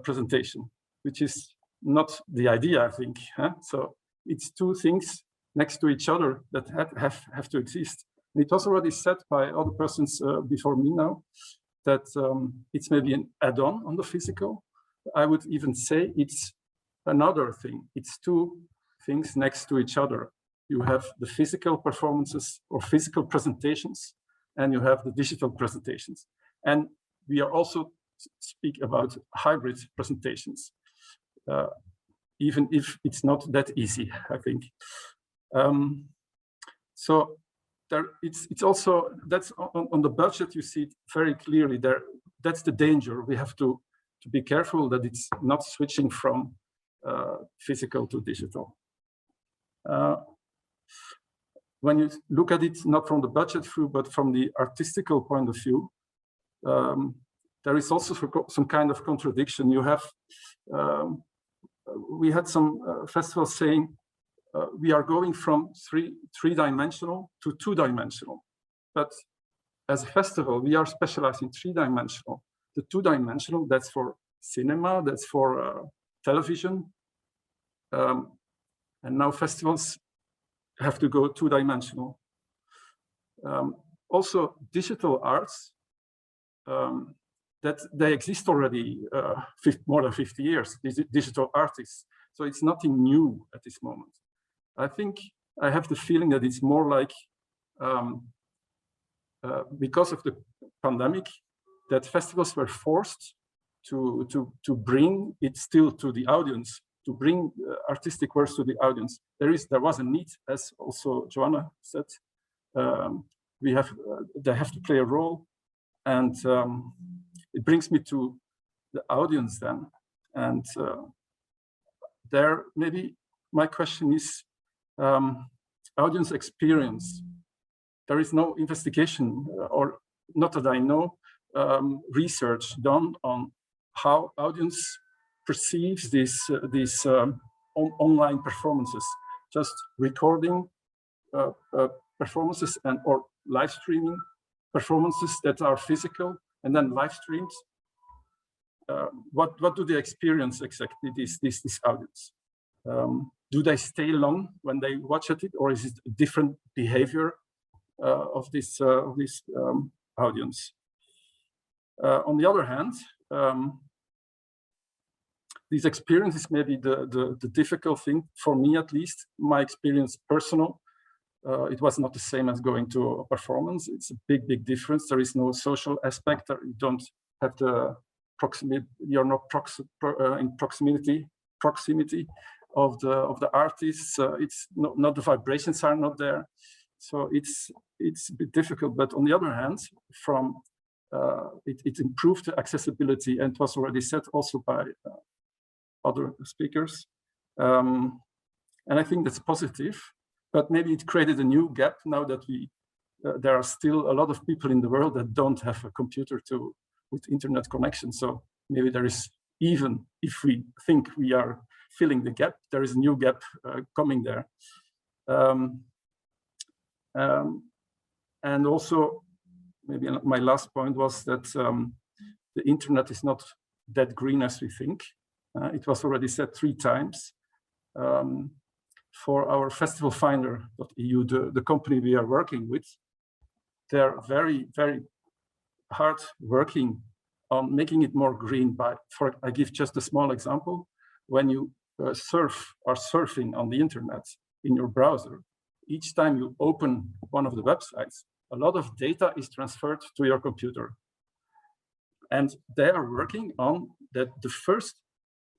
presentation, which is not the idea, I think. Huh? So it's two things next to each other that have to exist. And it was already said by other persons before me now, that it's maybe an add-on on the physical. I would even say it's another thing. It's two things next to each other. You have the physical performances or physical presentations, and you have the digital presentations. And we are also speak about hybrid presentations, even if it's not that easy, I think. So there, it's also, that's on the budget, you see it very clearly there. That's the danger. We have to be careful that it's not switching from physical to digital. When you look at it, not from the budget view, but from the artistical point of view, there is also some kind of contradiction. You have, we had some festivals saying, we are going from three-dimensional to two-dimensional. But as a festival, we are specialized in three-dimensional. The two-dimensional, that's for cinema, that's for television. And now festivals have to go two-dimensional. Also, digital arts, that they exist already more than 50 years, these digital artists. So it's nothing new at this moment. I think I have the feeling that it's more like, because of the pandemic, that festivals were forced to bring it still to the audience, to bring artistic works to the audience. There was a need, as also Joanna said, they have to play a role, and it brings me to the audience then. And there, maybe my question is, audience experience. There is no investigation, or not that I know, research done on how audience perceives these online performances. Just recording performances or live streaming performances that are physical and then live streams. What do they experience exactly, this audience? Do they stay long when they watch it, or is it a different behavior of this audience? On the other hand, these experiences may be the difficult thing for me, at least. My experience personal, it was not the same as going to a performance. It's a big difference. There is no social aspect. You don't have the proximity. You're not in proximity of the artists. It's not the vibrations are not there. So it's a bit difficult. But on the other hand, from it improved the accessibility, and it was already said also by other speakers. And I think that's positive. But maybe it created a new gap now that there are still a lot of people in the world that don't have a computer with internet connection. So maybe there is, even if we think we are filling the gap, there is a new gap coming there. And also, maybe my last point was that the internet is not that green as we think. It was already said 3 times. For our festivalfinder.eu, the company we are working with, they're very hard working on making it more green by, I give just a small example. When you are surfing on the internet in your browser, each time you open one of the websites, a lot of data is transferred to your computer. And they are working on that the first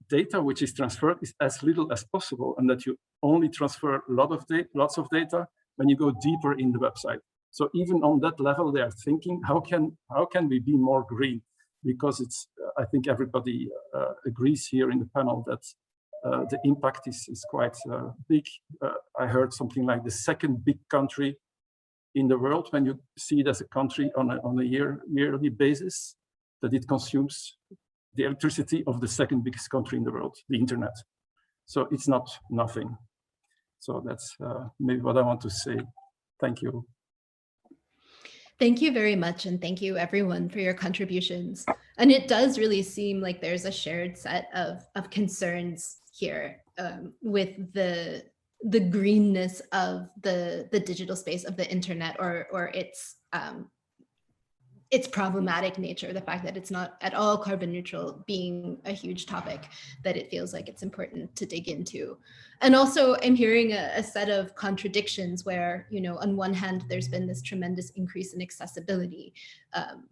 data which is transferred is as little as possible, and that you only transfer lots of data when you go deeper in the website. So even on that level, they are thinking, how can we be more green? Because it's, I think everybody agrees here in the panel that the impact is quite big. I heard something like the second big country in the world, when you see it as a country on a yearly basis, that it consumes the electricity of the second biggest country in the world, the internet. So it's not nothing. So that's maybe what I want to say. Thank you. Thank you very much, and thank you everyone for your contributions. And it does really seem like there's a shared set of concerns here with the greenness of the digital space of the internet, or its problematic nature, the fact that it's not at all carbon neutral being a huge topic that it feels like it's important to dig into. And also I'm hearing a set of contradictions where, you know, on one hand, there's been this tremendous increase in accessibility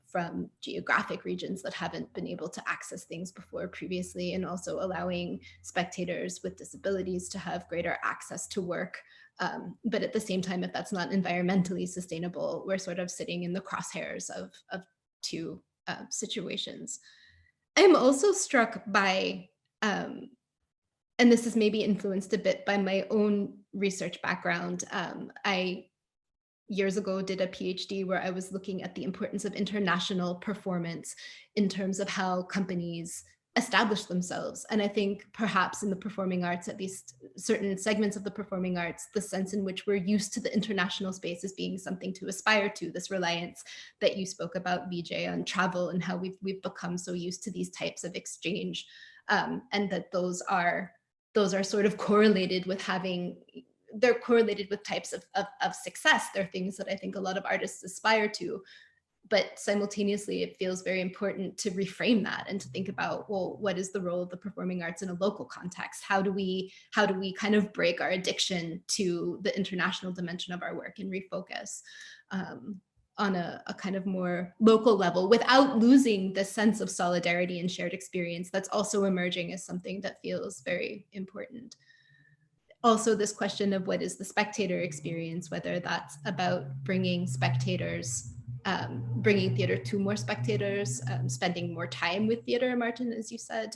from geographic regions that haven't been able to access things before previously, and also allowing spectators with disabilities to have greater access to work. But at the same time, if that's not environmentally sustainable, we're sort of sitting in the crosshairs of two situations. I'm also struck by, and this is maybe influenced a bit by my own research background. I years ago did a PhD where I was looking at the importance of international performance in terms of how companies establish themselves. And I think perhaps in the performing arts, at least certain segments of the performing arts, the sense in which we're used to the international space as being something to aspire to, this reliance that you spoke about, Vijay, on travel and how we've become so used to these types of exchange, and that those are sort of correlated with they're correlated with types of success. They're things that I think a lot of artists aspire to. But simultaneously, it feels very important to reframe that and to think about, well, what is the role of the performing arts in a local context? How do we kind of break our addiction to the international dimension of our work and refocus on a kind of more local level without losing the sense of solidarity and shared experience that's also emerging as something that feels very important. Also, this question of what is the spectator experience, whether that's about bringing spectators, bringing theater to more spectators, spending more time with theater, Martin, as you said,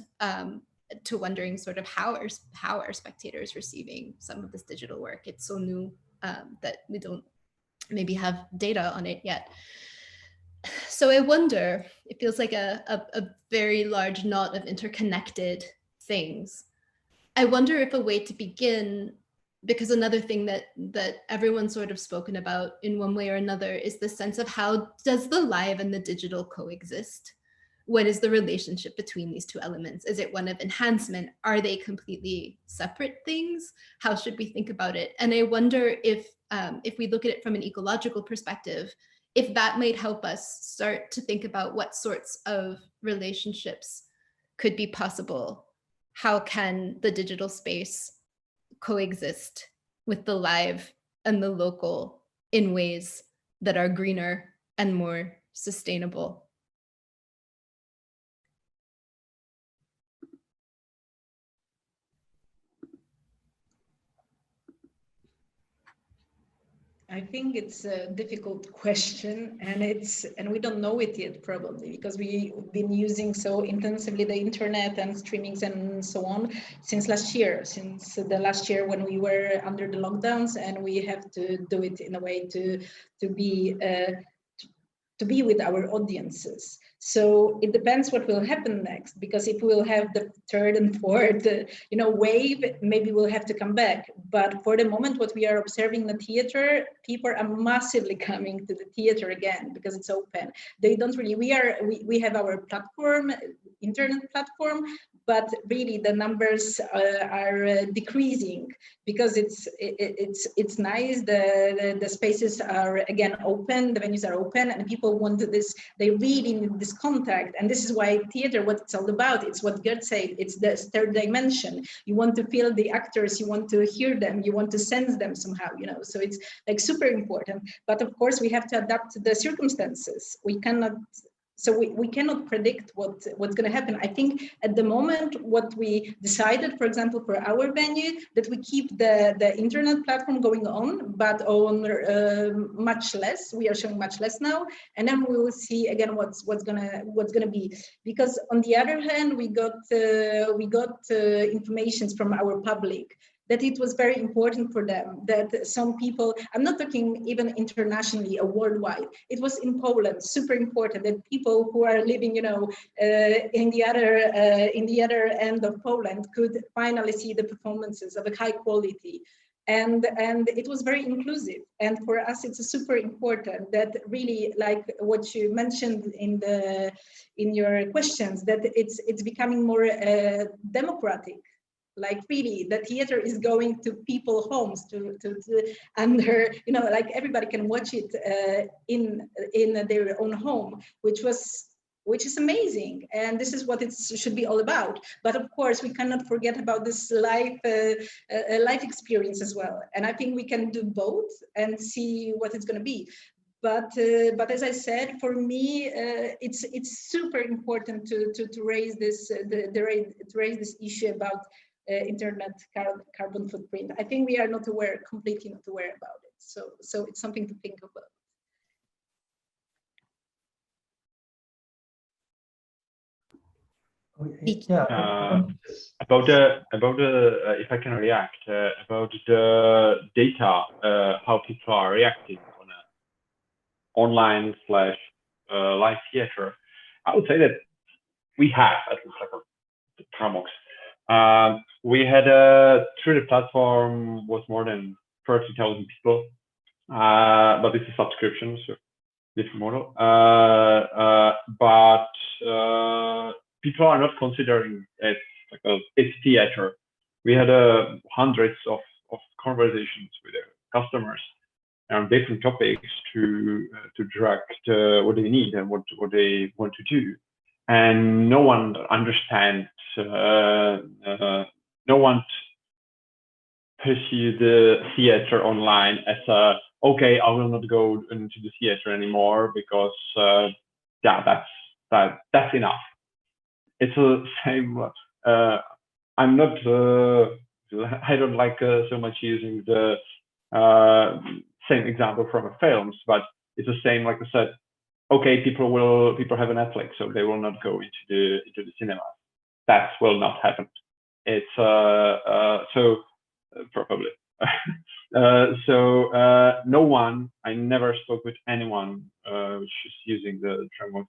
to wondering sort of how are spectators receiving some of this digital work. It's so new that we don't maybe have data on it yet. So I wonder, it feels like a very large knot of interconnected things. I wonder if a way to begin, because another thing that everyone's sort of spoken about in one way or another is the sense of how does the live and the digital coexist? What is the relationship between these two elements? Is it one of enhancement? Are they completely separate things? How should we think about it? And I wonder if we look at it from an ecological perspective, if that might help us start to think about what sorts of relationships could be possible. How can the digital space coexist with the live and the local in ways that are greener and more sustainable? I think it's a difficult question, and we don't know it yet, probably because we've been using so intensively the internet and streamings and so on since the last year when we were under the lockdowns, and we have to do it in a way to be with our audiences. So it depends what will happen next, because if we'll have the third and fourth, wave, maybe we'll have to come back. But for the moment, what we are observing in the theater, people are massively coming to the theater again because it's open. They don't really. We have our platform, internet platform, but really the numbers are decreasing because it's nice. The spaces are again open, the venues are open, and people want this. They really need this contact, and this is why theater, what it's all about. It's what Gert said. It's the third dimension. You want to feel the actors, you want to hear them, you want to sense them somehow. So it's like super important. But of course, we have to adapt to the circumstances. We cannot. So we cannot predict what's going to happen. I think at the moment, what we decided, for example, for our venue, that we keep the internet platform going on, but on much less. We are showing much less now, and then we will see again what's gonna be. Because on the other hand, we got information from our public that it was very important for them, that some people, I'm not talking even internationally or worldwide, it was in Poland, super important that people who are living, in the other end of Poland could finally see the performances of a high quality. And it was very inclusive. And for us, it's super important that really, like what you mentioned in your questions, that it's becoming more democratic. Like really, the theater is going to people's homes like everybody can watch it in their own home, which is amazing. And this is what it should be all about. But of course, we cannot forget about this life experience as well. And I think we can do both and see what it's going to be. But as I said, for me, it's super important to raise this this issue about internet carbon footprint. I think we are completely not aware about it. So it's something to think about. About the if I can react about the data, how people are reacting on a online / live theater. I would say that we have at least like a Tramox. We had through the platform was more than 30,000 people, but it's a subscription, so different model. But people are not considering it like it's theater. We had hundreds of conversations with their customers on different topics to direct what they need and what they want to do. And no one understands, no one pursue the theater online as okay, I will not go into the theater anymore because that's enough. It's the same. I'm not. I don't like so much using the same example from films, but it's the same. Like I said, okay, people have a Netflix, so they will not go into the cinema. That will not happen. It's so probably. No one. I never spoke with anyone which is using the Tramox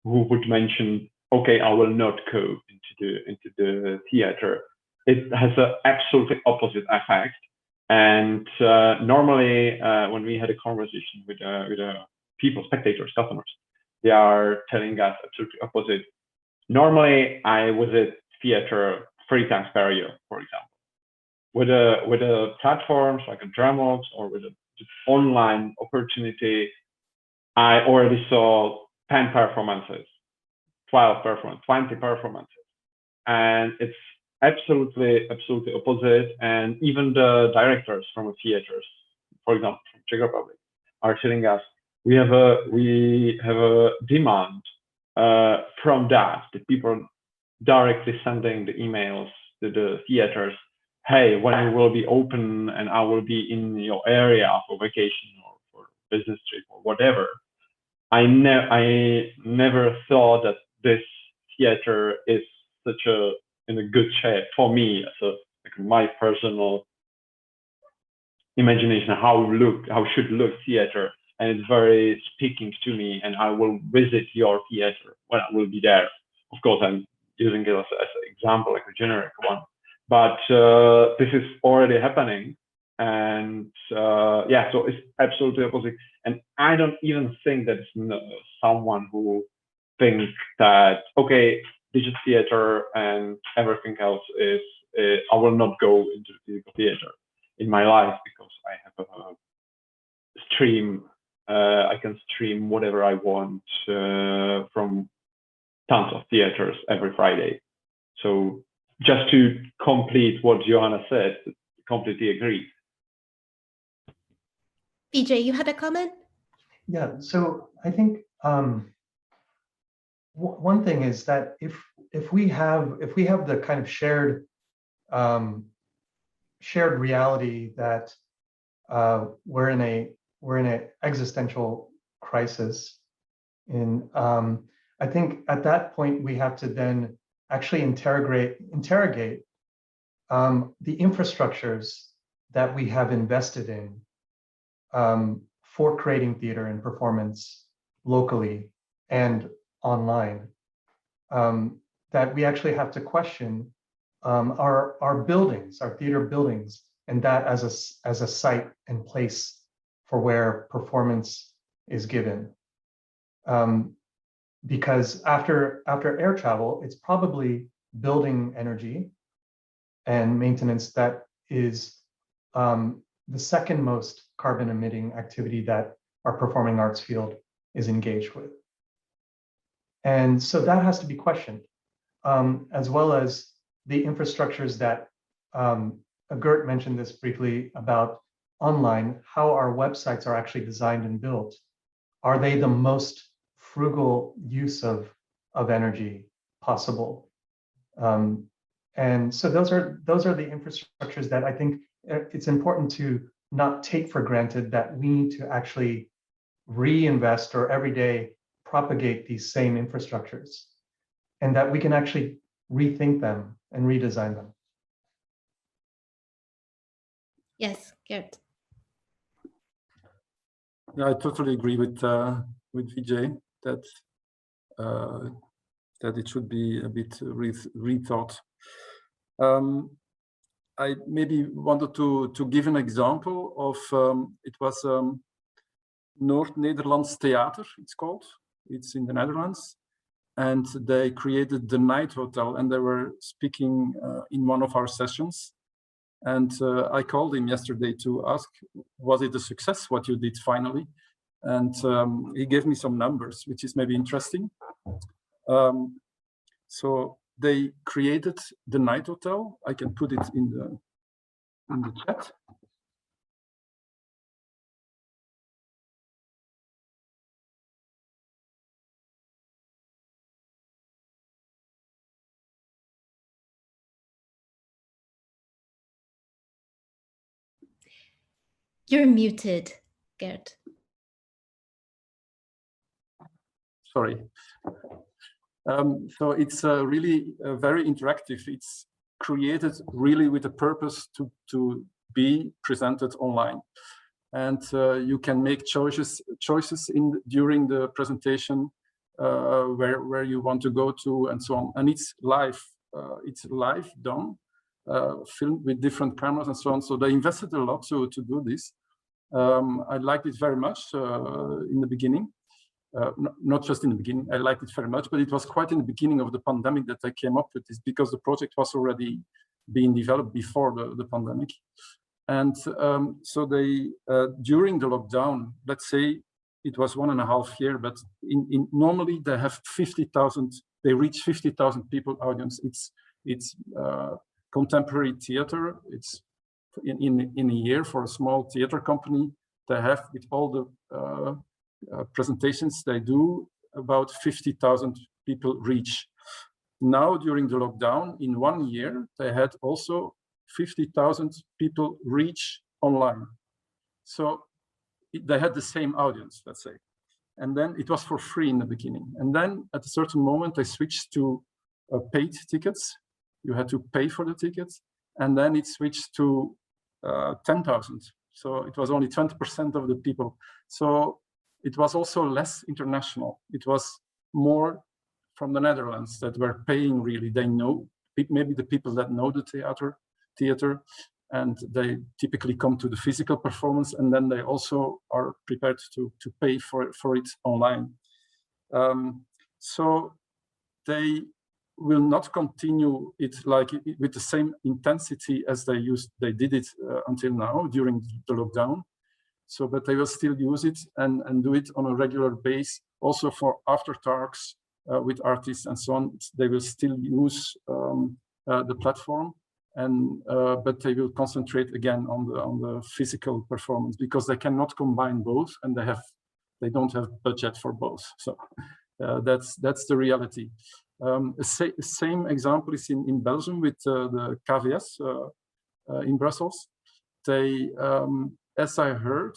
who would mention, okay, I will not go into the theater. It has an absolutely opposite effect. And normally, when we had a conversation with people, spectators, customers, they are telling us absolutely opposite. Normally, I was at theater 3 times per year, for example. With a platforms like a Tramox or with an online opportunity, I already saw 10 performances, 12 performances, 20 performances, and it's absolutely opposite. And even the directors from the theaters, for example, from Czech Republic, are telling us we have a demand from that the people directly sending the emails to the theaters. Hey, when you will be open and I will be in your area for vacation or for business trip or whatever. I never thought that this theater is in a good shape for me as my personal imagination how should look theater, and it's very speaking to me, and I will visit your theater when I will be there. Of course, I'm using it as an example, like a generic one, but this is already happening, and so it's absolutely opposite. And I don't even think that someone who thinks that, okay, digital theater and everything else is, I will not go into physical theater in my life because I have a stream. I can stream whatever I want from tons of theaters every Friday. So just to complete what Johanna said, completely agree. Vijay, you had a comment? Yeah, so I think one thing is that if we have the kind of shared reality that we're in a existential crisis, I think at that point we have to then actually interrogate the infrastructures that we have invested in for creating theater and performance locally and online, that we actually have to question our buildings, our theater buildings, and that as a site and place for where performance is given. Because after air travel, it's probably building energy and maintenance that is the second most carbon emitting activity that our performing arts field is engaged with. And so that has to be questioned, as well as the infrastructures that Gert mentioned this briefly about online, how our websites are actually designed and built. Are they the most frugal use of energy possible? And so those are the infrastructures that I think it's important to not take for granted, that we need to actually reinvest or every day propagate these same infrastructures, and that we can actually rethink them and redesign them. Yes, Gert. Yeah, I totally agree with Vijay that it should be a bit rethought. I maybe wanted to give an example of it was Noord-Nederlands Theater, it's called. It's in the Netherlands, and they created the Night Hotel, and they were speaking in one of our sessions. And I called him yesterday to ask, was it a success what you did finally? And he gave me some numbers, which is maybe interesting. So they created the Night Hotel. I can put it in the chat. You're muted, Gert. Sorry. So it's really very interactive. It's created really with a purpose to be presented online, and you can make choices during the presentation where you want to go to and so on. And it's live done, filmed with different cameras and so on. So they invested a lot to do this. I liked it very much in the beginning. Not just in the beginning, I liked it very much, but it was quite in the beginning of the pandemic that I came up with this, because the project was already being developed before the pandemic. And so they, during the lockdown, let's say it was 1.5 years, but normally they have 50,000, they reach 50,000 people audience. It's contemporary theater. It's in a year for a small theater company, they have with all the presentations they do, about 50,000 people reach. Now during the lockdown, in 1 year, they had also 50,000 people reach online. So they had the same audience, let's say. And then it was for free in the beginning. And then at a certain moment, they switched to paid tickets. You had to pay for the tickets. And then it switched to 10,000. So it was only 20% of the people. So it was also less international. It was more from the Netherlands that were paying really. They know, maybe the people that know the theater, and they typically come to the physical performance, and then they also are prepared to pay for it online. So they will not continue it like with the same intensity as they did it until now during the lockdown. So, but they will still use it and do it on a regular basis, also for after talks with artists and so on. They will still use the platform, and but they will concentrate again on the physical performance, because they cannot combine both, and they don't have budget for both. So that's the reality. Same example is in Belgium with the KVS in Brussels. They, as I heard,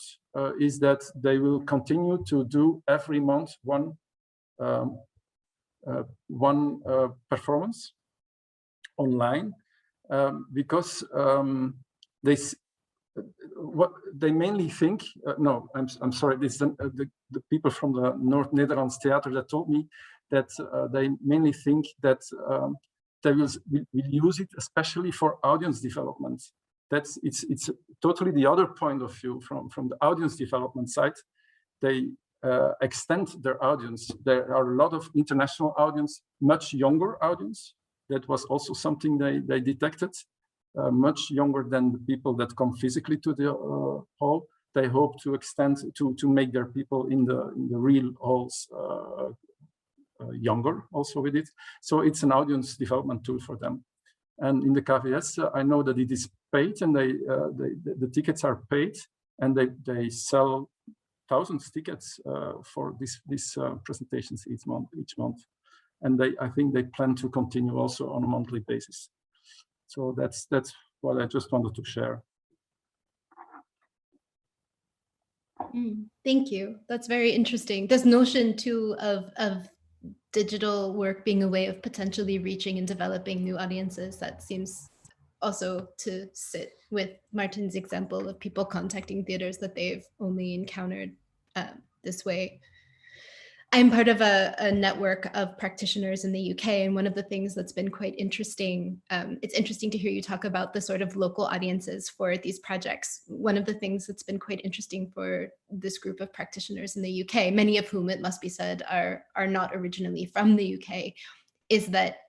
is that they will continue to do every month one performance online, because what they mainly think. No, I'm sorry. It's the people from the North Netherlands Theater that told me that they mainly think that they will use it especially for audience development. It's totally the other point of view from the audience development side. They extend their audience. There are a lot of international audience, much younger audience. That was also something they detected, much younger than the people that come physically to the hall. They hope to extend to make their people in the real halls younger also with it. So it's an audience development tool for them. And in the KVS, I know that it is paid, and the tickets are paid, and they sell thousands of tickets for these presentations each month. And I think they plan to continue also on a monthly basis. So that's what I just wanted to share. Thank you. That's very interesting. This notion too of digital work being a way of potentially reaching and developing new audiences, that seems also to sit with Martin's example of people contacting theaters that they've only encountered this way. I'm part of a network of practitioners in the UK, and one of the things that's been quite interesting, it's interesting to hear you talk about the sort of local audiences for these projects. One of the things that's been quite interesting for this group of practitioners in the UK, many of whom, it must be said, are not originally from the UK, is that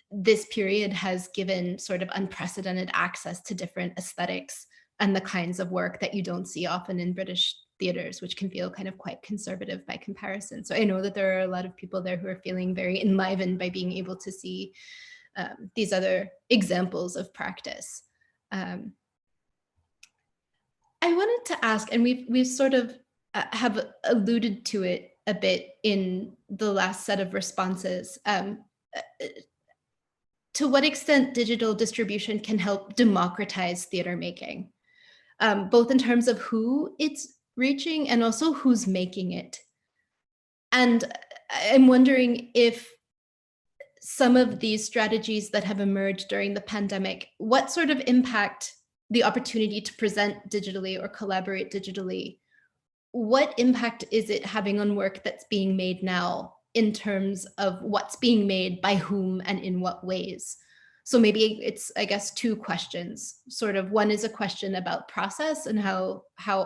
this period has given sort of unprecedented access to different aesthetics and the kinds of work that you don't see often in British theaters, which can feel kind of quite conservative by comparison. So I know that there are a lot of people there who are feeling very enlivened by being able to see these other examples of practice. I wanted to ask, and we've sort of have alluded to it a bit in the last set of responses, to what extent digital distribution can help democratize theater making, both in terms of who it's reaching and also who's making it. And I'm wondering if some of these strategies that have emerged during the pandemic, what sort of impact the opportunity to present digitally or collaborate digitally, what impact is it having on work that's being made now in terms of what's being made by whom and in what ways? So maybe it's, I guess, two questions. Sort of one is a question about process and how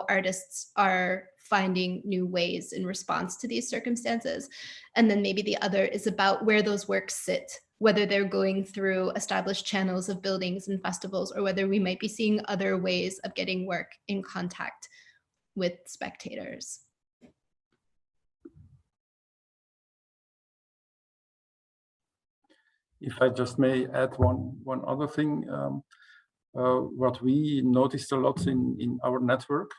artists are finding new ways in response to these circumstances. And then maybe the other is about where those works sit, whether they're going through established channels of buildings and festivals, or whether we might be seeing other ways of getting work in contact with spectators. If I just may add one other thing, what we noticed a lot in our network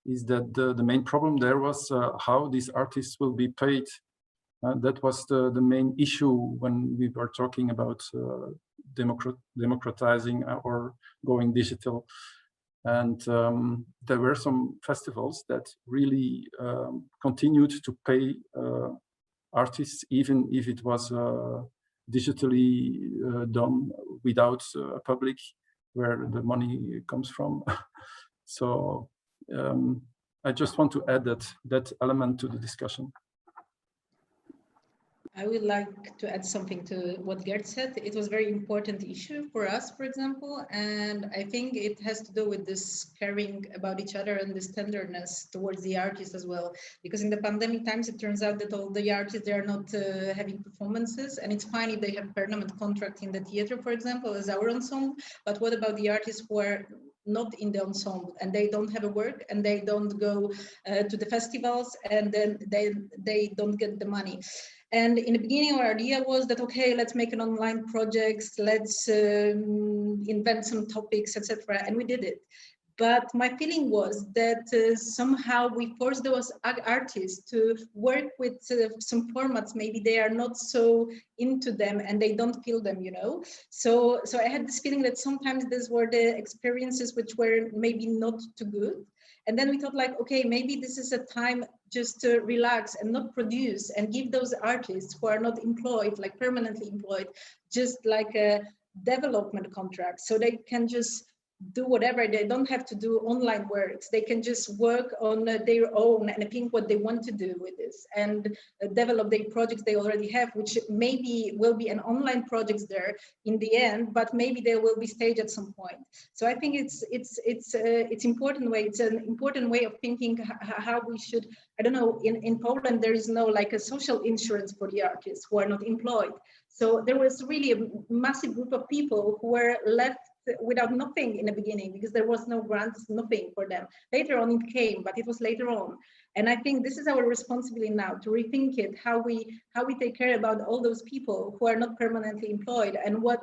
is that the main problem there was how these artists will be paid. That was the main issue when we were talking about democratizing or going digital. And there were some festivals that really continued to pay artists, even if it was digitally done without a public where the money comes from. So I just want to add that element to the discussion. I would like to add something to what Gert said. It was a very important issue for us, for example, and I think it has to do with this caring about each other and this tenderness towards the artists as well. Because in the pandemic times, it turns out that all the artists, they are not having performances, and it's fine if they have permanent contract in the theater, for example, as our ensemble, but what about the artists who are not in the ensemble and they don't have a work and they don't go to the festivals and then they don't get the money. And in the beginning, our idea was that, okay, let's make an online project, let's invent some topics, etc. And we did it. But my feeling was that somehow we forced those artists to work with some formats. Maybe they are not so into them and they don't feel them, you know. So I had this feeling that sometimes these were the experiences which were maybe not too good. And then we thought like, okay, maybe this is a time just to relax and not produce and give those artists who are not employed, like permanently employed, just like a development contract. So they can just do whatever. They don't have to do online works. They can just work on their own and think what they want to do with this and develop the projects they already have, which maybe will be an online projects there in the end, but maybe they will be staged at some point. So I think it's important way. It's an important way of thinking how we should. I don't know. In Poland there is no like a social insurance for the artists who are not employed. So there was really a massive group of people who were left without nothing in the beginning because there was no grants, nothing for them. Later on it came, but it was later on. And I think this is our responsibility now to rethink it, how we take care about all those people who are not permanently employed and what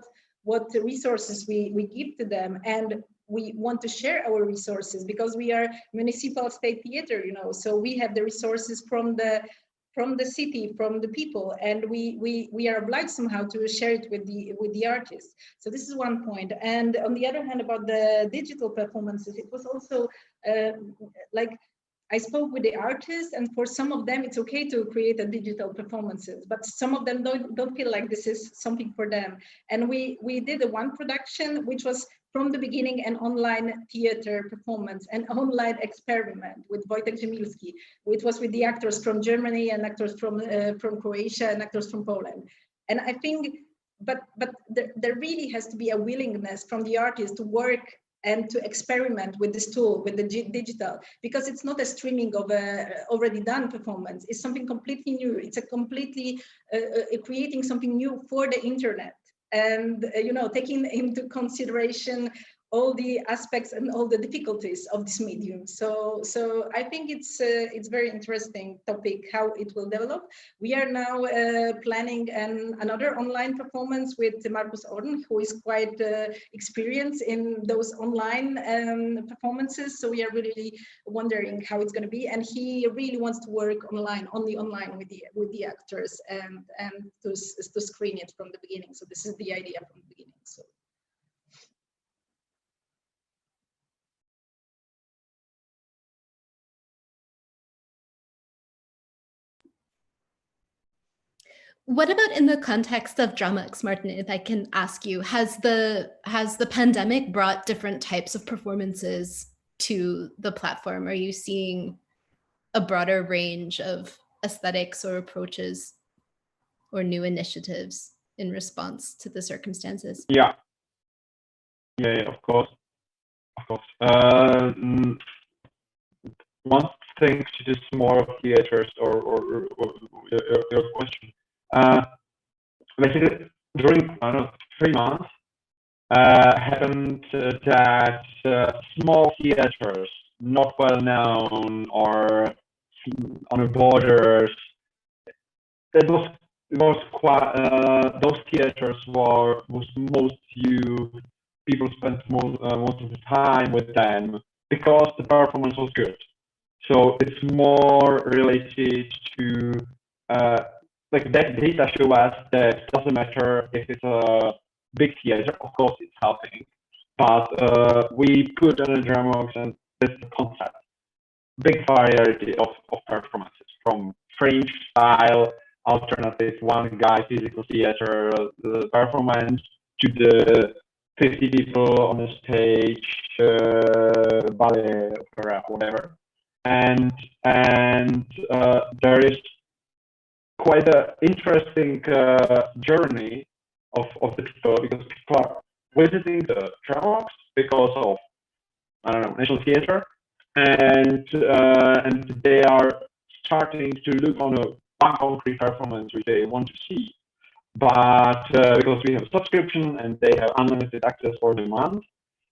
resources we give to them. And we want to share our resources because we are municipal state theater, you know, so we have the resources from the city, from the people, and we are obliged somehow to share it with the artists. So this is one point. And on the other hand, about the digital performances, it was also like I spoke with the artists, and for some of them it's okay to create a digital performances, but some of them don't feel like this is something for them. And we did a one production which was from the beginning an online theater performance, an online experiment with Wojtek Ziemilski. It was with the actors from Germany and actors from Croatia and actors from Poland. And I think, but there really has to be a willingness from the artists to work and to experiment with this tool, with the digital, because it's not a streaming of a already done performance. It's something completely new. It's a completely creating something new for the internet. And you know, taking into consideration all the aspects and all the difficulties of this medium. So I think it's very interesting topic how it will develop. We are now planning another online performance with Markus Orden, who is quite experienced in those online performances. So we are really wondering how it's going to be, and he really wants to work online, only online with the actors and to screen it from the beginning. So this is the idea from the beginning. So. What about in the context of DramaX, Martin, if I can ask you, has the pandemic brought different types of performances to the platform? Are you seeing a broader range of aesthetics or approaches or new initiatives in response to the circumstances? Yeah, of course. One thing to do more theaters or your question. Basically, during 3 months, happened that small theaters, not well known or on the borders, that was quite those theaters was most people spent most of the time with them because the performance was good. So it's more related to like that data show us that it doesn't matter if it's a big theater, of course it's helping, but we put on a DramaX, and that's the concept. Big variety of performances, from French style, alternative, one guy physical theater performance, to the 50 people on the stage, ballet, opera, whatever. And there is quite an interesting journey of the people, because people are visiting the Drama because of, I don't know, National Theatre, and they are starting to look on a one concrete performance which they want to see. But because we have a subscription and they have unlimited access for the month,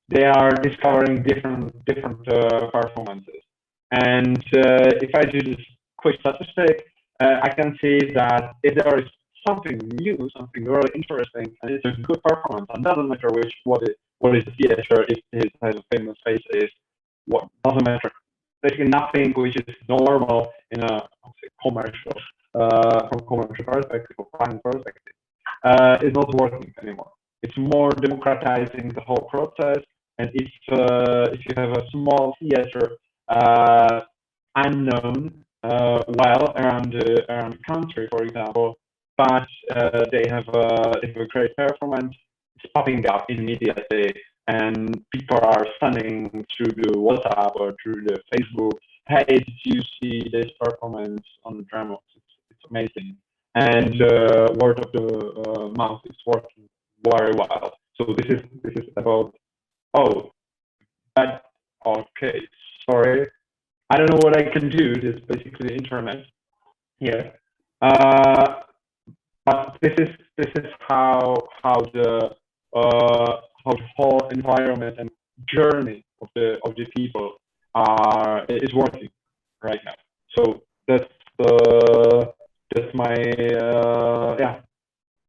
they are discovering different performances. And if I do this quick statistic, I can see that if there is something new, something really interesting, and it's a good performance, and doesn't matter what is the theater, if it has a famous faces, what doesn't matter. Basically, nothing which is normal in a commercial, from commercial perspective or planning perspective, is not working anymore. It's more democratizing the whole process, and if you have a small theater unknown well around the country, for example, but they have a great performance, it's popping up immediately, and people are sending through the WhatsApp or through the Facebook, hey, did you see this performance on the Drama? It's amazing. And word of the mouth is working very well. So this is about, oh, but okay, sorry, I don't know what I can do. This is basically the internet here. But this is how the whole environment and journey of the people is working right now. So that's my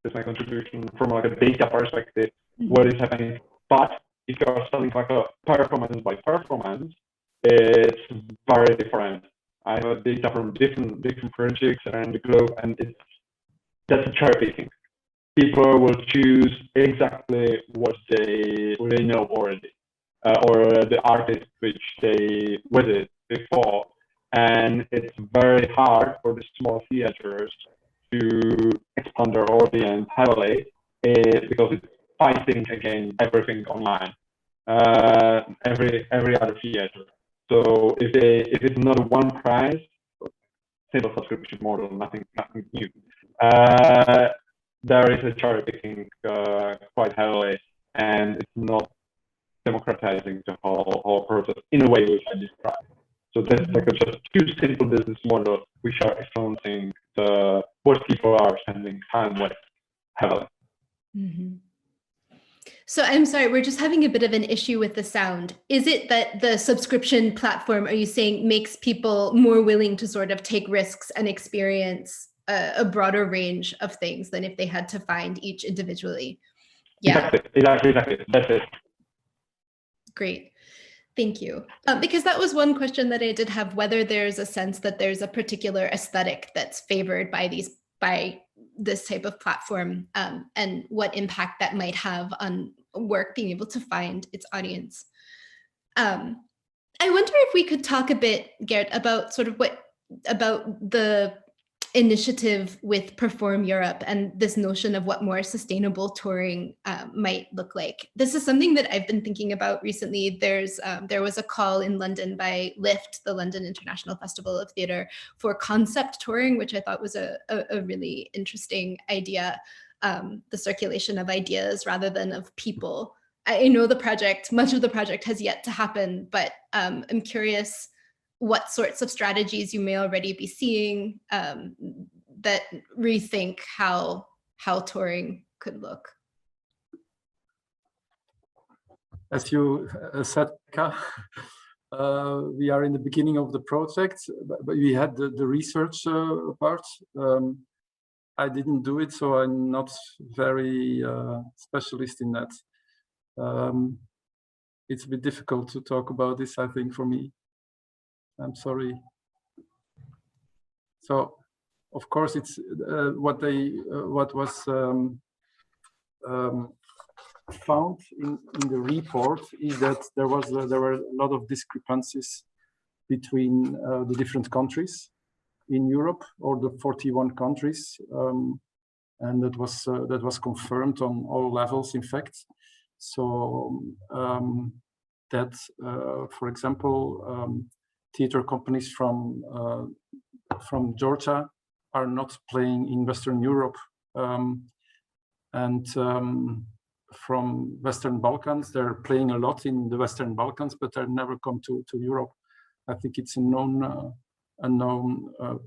that's my contribution from like a data perspective. What is happening? But if you are studying like a performance by performance, it's very different. I have data from different projects around the globe, and that's a cherry picking. People will choose exactly what they know already, or the artist which they visit before, and it's very hard for the small theaters to expand their audience heavily because it's fighting against everything online, every other theater. So if it's not a one price, single subscription model, nothing new. There is a cherry picking quite heavily, and it's not democratizing the whole process in a way which I described. So that's like just two simple business models which are influencing what people are spending time with heavily. Mm-hmm. So I'm sorry, we're just having a bit of an issue with the sound. Is it that the subscription platform, are you saying, makes people more willing to sort of take risks and experience a broader range of things than if they had to find each individually? Yeah. Exactly. That's it. Great. Thank you. Because that was one question that I did have, whether there's a sense that there's a particular aesthetic that's favored by this type of platform, and what impact that might have on work being able to find its audience. I wonder if we could talk a bit, Gert, about sort of about the initiative with Perform Europe and this notion of what more sustainable touring might look like. This is something that I've been thinking about recently. There was a call in London by LIFT, the London International Festival of Theatre, for concept touring, which I thought was a really interesting idea, the circulation of ideas rather than of people. I know much of the project has yet to happen, but I'm curious what sorts of strategies you may already be seeing that rethink how touring could look. As you said, Ka, we are in the beginning of the project, but we had the research part. I didn't do it, so I'm not very specialist in that. It's a bit difficult to talk about this, I think, for me. I'm sorry. So, of course, it's what was found in the report is that there were a lot of discrepancies between the different countries in Europe, or the 41 countries, and that was confirmed on all levels, in fact. So that, for example, theater companies from Georgia are not playing in Western Europe. From Western Balkans, they're playing a lot in the Western Balkans, but they never come to Europe. I think it's a known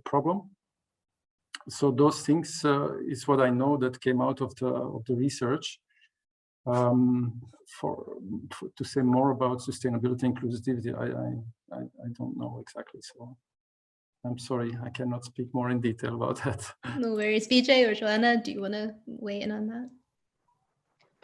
problem. So those things is what I know that came out of the research. To say more about sustainability inclusivity, I don't know exactly. So I'm sorry, I cannot speak more in detail about that. No worries. Vijay or Joanna, do you want to weigh in on that?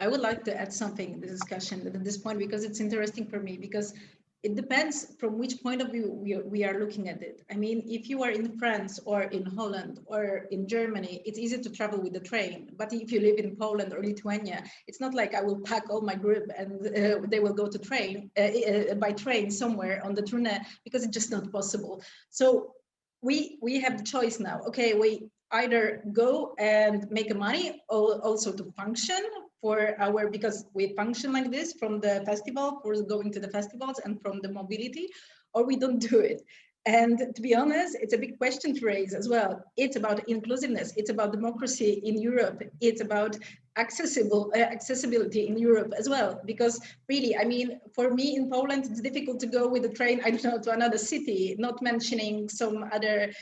I would like to add something in the discussion at this point, because it's interesting for me, because it depends from which point of view we are looking at it. I mean, if you are in France or in Holland or in Germany, it's easy to travel with the train. But if you live in Poland or Lithuania, it's not like I will pack all my group and they will go to by train somewhere on the Tournai, because it's just not possible. So we have the choice now. Okay, we either go and make money, or also to function for because we function like this from the festival, for going to the festivals and from the mobility, or we don't do it. And to be honest, it's a big question to raise as well. It's about inclusiveness. It's about democracy in Europe. It's about accessibility in Europe as well. Because really, I mean, for me in Poland, it's difficult to go with a train, I don't know, to another city, not mentioning some other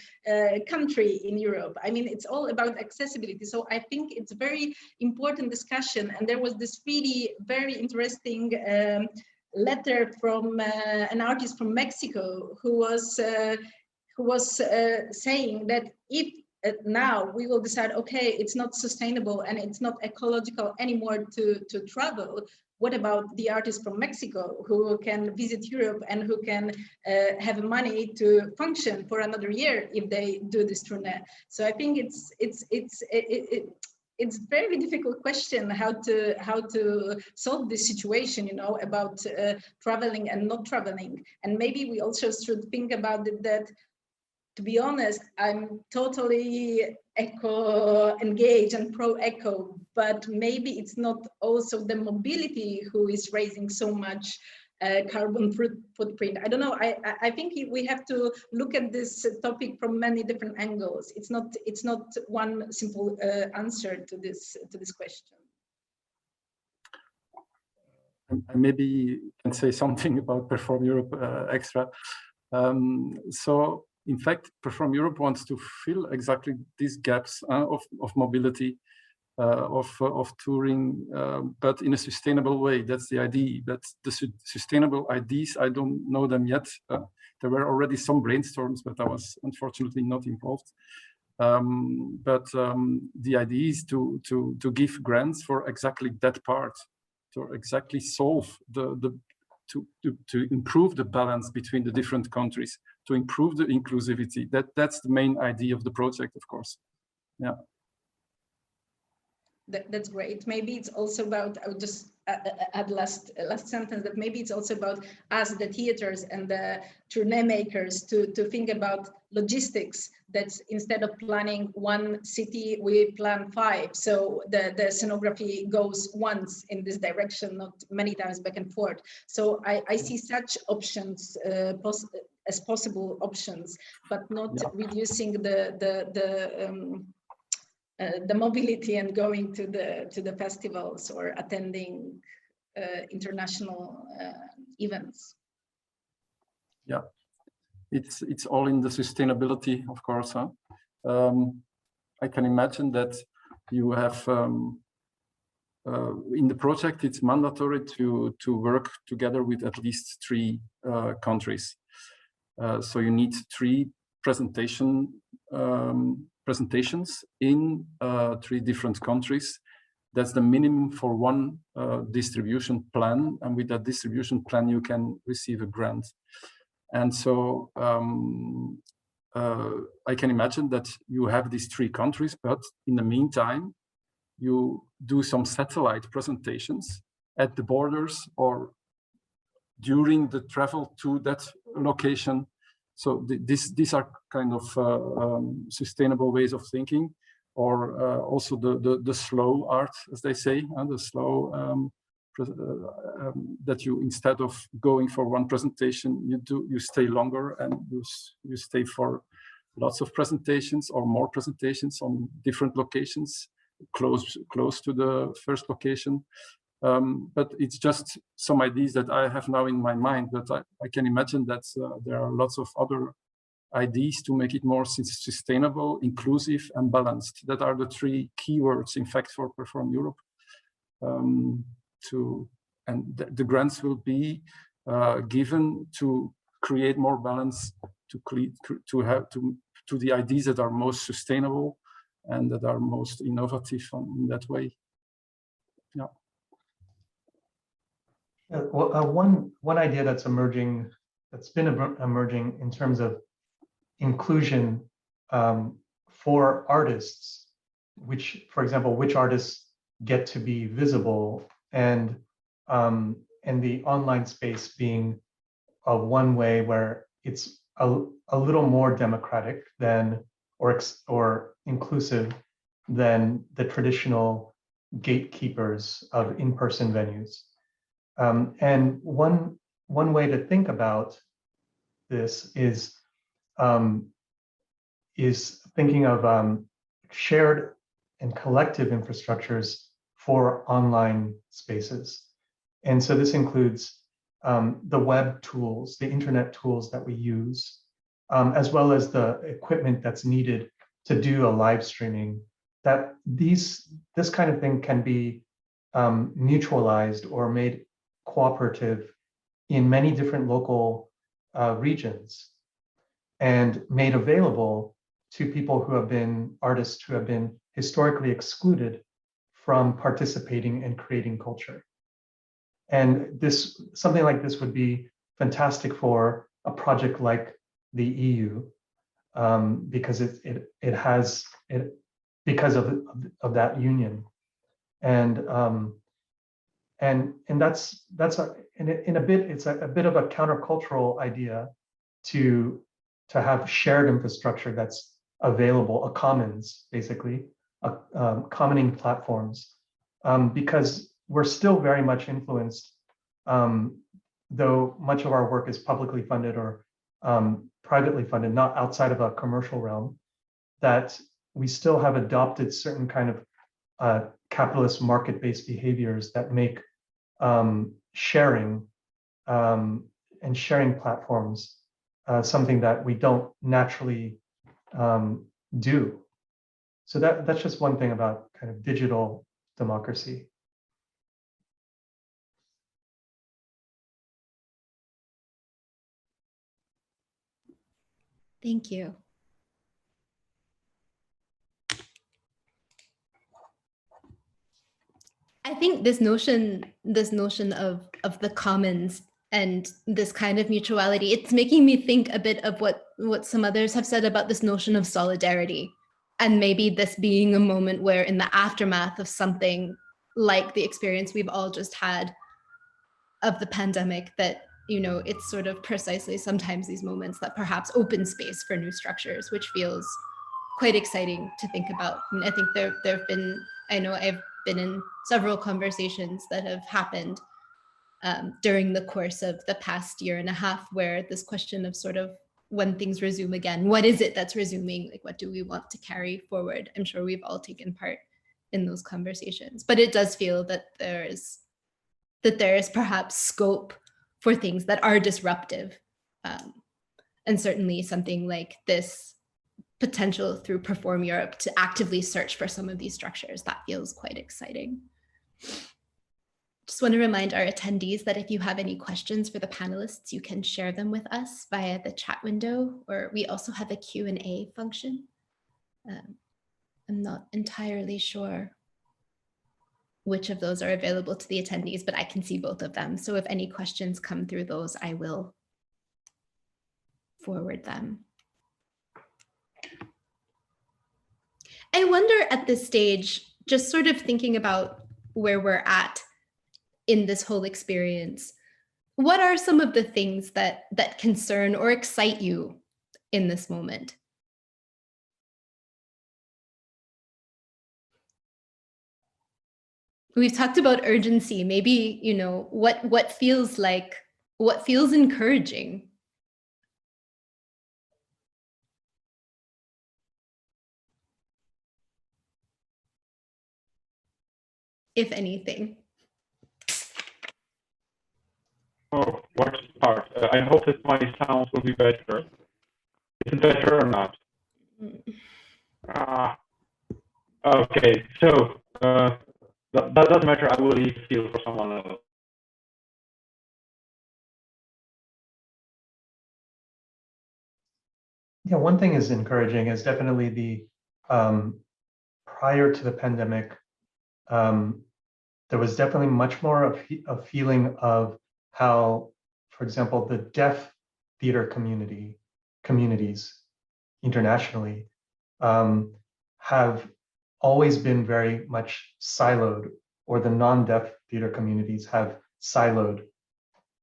country in Europe. I mean, it's all about accessibility. So I think it's a very important discussion. And there was this really very interesting letter from an artist from Mexico who was saying that if now we will decide, okay, it's not sustainable and it's not ecological anymore to travel, what about the artists from Mexico who can visit Europe and who can have money to function for another year if they do this tournée? So I think it's a very difficult question how to solve this situation, you know, about traveling and not traveling. And maybe we also should think about it that, to be honest, I'm totally eco-engaged and pro-eco, but maybe it's not also the mobility who is raising so much carbon footprint. I don't know. I think we have to look at this topic from many different angles. It's not one simple answer to this question. I maybe can say something about Perform Europe extra. So in fact, Perform Europe wants to fill exactly these gaps of mobility, of touring, but in a sustainable way. That's the idea. But the sustainable ideas, I don't know them yet. There were already some brainstorms, but I was unfortunately not involved. The idea is to give grants for exactly that part, to exactly solve to improve the balance between the different countries, to improve the inclusivity. That's the main idea of the project, of course. Yeah. That's great. Maybe it's also about, I would just add last sentence, that maybe it's also about us, the theaters and the tournée makers, to think about logistics, that instead of planning one city, we plan 5. So the scenography goes once in this direction, not many times back and forth. So I see such options as possible options, but not reducing the mobility and going to the festivals or attending international events. Yeah, it's all in the sustainability, of course. Huh? I can imagine that you have in the project, it's mandatory to work together with at least 3 countries. So you need 3 presentations in 3 different countries. That's the minimum for one distribution plan, and with that distribution plan you can receive a grant. And so I can imagine that you have these 3 countries, but in the meantime you do some satellite presentations at the borders or during the travel to that location. So these are kind of sustainable ways of thinking, or also the slow art, as they say, and the slow that you, instead of going for one presentation, you stay longer and you stay for lots of presentations or more presentations on different locations close to the first location. But it's just some ideas that I have now in my mind, but I can imagine that there are lots of other ideas to make it more sustainable, inclusive, and balanced. That are the three keywords, in fact, for Perform Europe. The grants will be given to create more balance, to the ideas that are most sustainable and that are most innovative in that way. Yeah. One idea that's emerging, that's been emerging in terms of inclusion for artists, which, for example, which artists get to be visible, and the online space being one way where it's a little more democratic than or inclusive than the traditional gatekeepers of in-person venues. And one way to think about this is thinking of shared and collective infrastructures for online spaces. And so this includes the web tools, the internet tools that we use, as well as the equipment that's needed to do a live streaming. That this kind of thing can be mutualized or made cooperative in many different local regions and made available to people who have been artists who have been historically excluded from participating and creating culture. And something like this would be fantastic for a project like the EU, because because of that union, and that's in a bit, it's a bit of a countercultural idea to have shared infrastructure that's available, a commons, basically, commoning platforms, because we're still very much influenced, though much of our work is publicly funded or privately funded, not outside of a commercial realm, that we still have adopted certain kind of capitalist market-based behaviors that make sharing and sharing platforms something that we don't naturally do. So that's just one thing about kind of digital democracy. Thank you. I think this notion of the commons and this kind of mutuality, it's making me think a bit of what some others have said about this notion of solidarity, and maybe this being a moment where, in the aftermath of something like the experience we've all just had of the pandemic, that, you know, it's sort of precisely sometimes these moments that perhaps open space for new structures, which feels quite exciting to think about. And I think there have been, I know I've been in several conversations that have happened during the course of the past year and a half, where this question of sort of when things resume again, what is it that's resuming? Like, what do we want to carry forward? I'm sure we've all taken part in those conversations, but it does feel that there is perhaps scope for things that are disruptive. And certainly something like this potential through Perform Europe to actively search for some of these structures, that feels quite exciting. Just want to remind our attendees that if you have any questions for the panelists, you can share them with us via the chat window, or we also have a Q&A function. I'm not entirely sure which of those are available to the attendees, but I can see both of them. So if any questions come through those, I will forward them. I wonder at this stage, just sort of thinking about where we're at in this whole experience, what are some of the things that concern or excite you in this moment? We've talked about urgency. Maybe, you know, what feels encouraging? if anything? Oh, worst part. I hope that my sound will be better. Is it better or not? Okay, so that doesn't matter. I will leave field for someone else. Yeah, one thing is encouraging is definitely the prior to the pandemic, there was definitely much more of a feeling of how, for example, the deaf theater communities internationally have always been very much siloed, or the non-deaf theater communities have siloed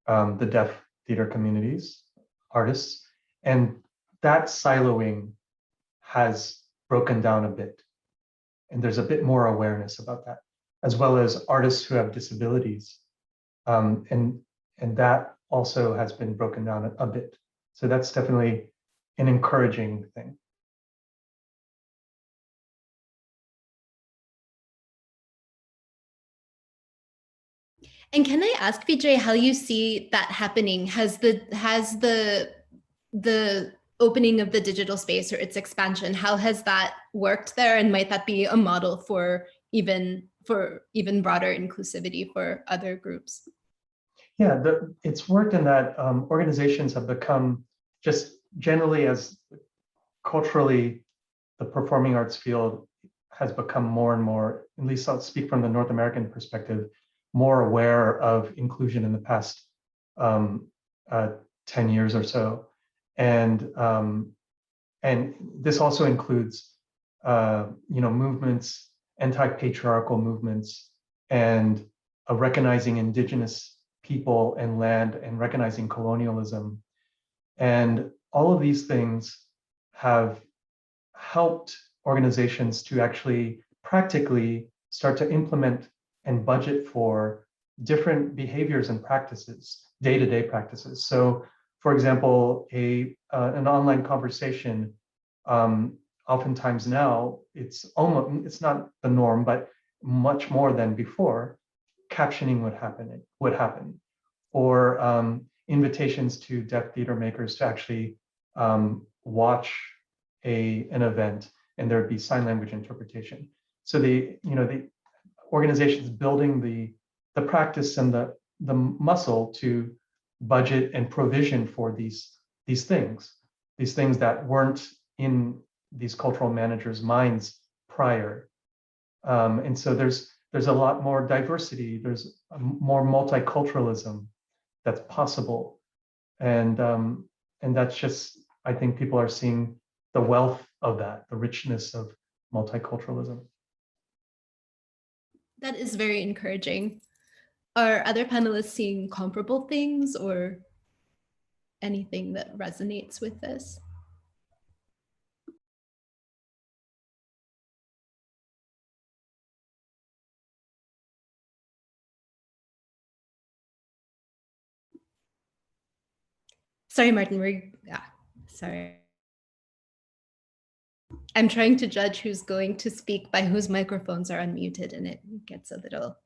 the deaf theater communities, artists, and that siloing has broken down a bit. And there's a bit more awareness about that, as well as artists who have disabilities. And that also has been broken down a bit. So that's definitely an encouraging thing. And can I ask, Vijay, how you see that happening? Has the opening of the digital space or its expansion, how has that worked there? And might that be a model for even broader inclusivity for other groups? Yeah, it's worked in that organizations have become, just generally as culturally, the performing arts field has become more and more, at least I'll speak from the North American perspective, more aware of inclusion in the past 10 years or so. And this also includes movements, anti-patriarchal movements, and recognizing indigenous people and land, and recognizing colonialism. And all of these things have helped organizations to actually practically start to implement and budget for different behaviors and practices, day-to-day practices. So, for example, an online conversation, oftentimes now it's not the norm, but much more than before, captioning would happen, or invitations to deaf theater makers to actually watch an event, and there'd be sign language interpretation. So the organizations building the practice and the muscle to budget and provision for these things that weren't in these cultural managers' minds prior. And so there's a lot more diversity, there's more multiculturalism that's possible. And that's just, I think people are seeing the wealth of that, the richness of multiculturalism. That is very encouraging. Are other panelists seeing comparable things or anything that resonates with this? Sorry, Martin, sorry. I'm trying to judge who's going to speak by whose microphones are unmuted, and it gets a little,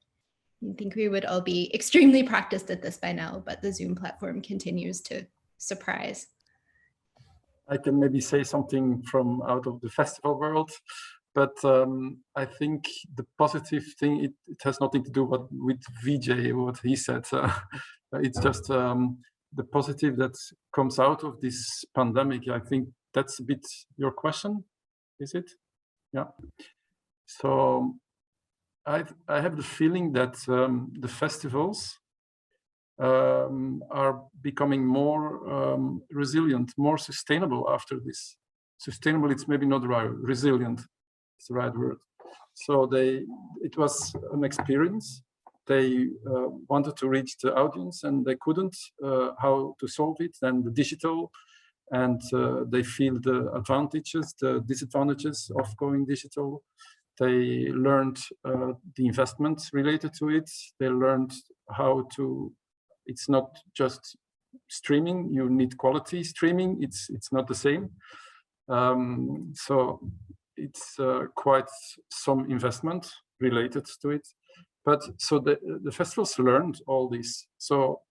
I think we would all be extremely practiced at this by now, but the Zoom platform continues to surprise. I can maybe say something from out of the festival world, but I think the positive thing, it has nothing to do with Vijay, what he said. It's just the positive that comes out of this pandemic. I think that's a bit your question, is it? Yeah. So I have the feeling that the festivals are becoming more resilient, more sustainable after this. Sustainable, it's maybe not right. Resilient is the right word. So it was an experience. They wanted to reach the audience and they couldn't. How to solve it? And the digital, and they feel the advantages, the disadvantages of going digital. They learned the investments related to it. They learned how to. It's not just streaming. You need quality streaming. It's not the same. So it's quite some investment related to it. But so the festivals learned all this. So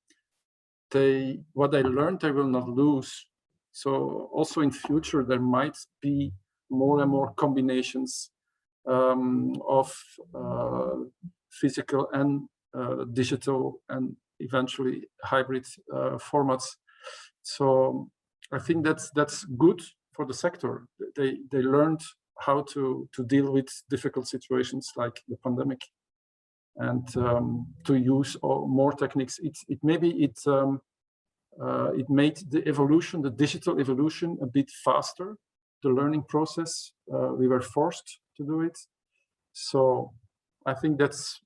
what they learned, they will not lose. So also in future, there might be more and more combinations of physical and digital and eventually hybrid formats. So I think that's good for the sector. They learned how to deal with difficult situations like the pandemic, and to use more techniques. It made the evolution, the digital evolution, a bit faster. The learning process, we were forced to do it. So I think that's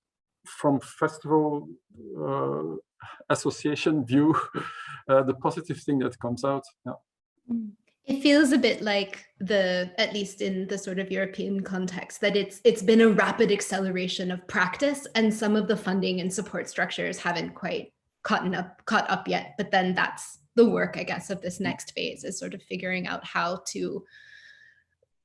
from festival association view, the positive thing that comes out. Yeah. It feels a bit like at least in the sort of European context, that it's been a rapid acceleration of practice, and some of the funding and support structures haven't quite caught up yet. But then that's the work, I guess, of this next phase, is sort of figuring out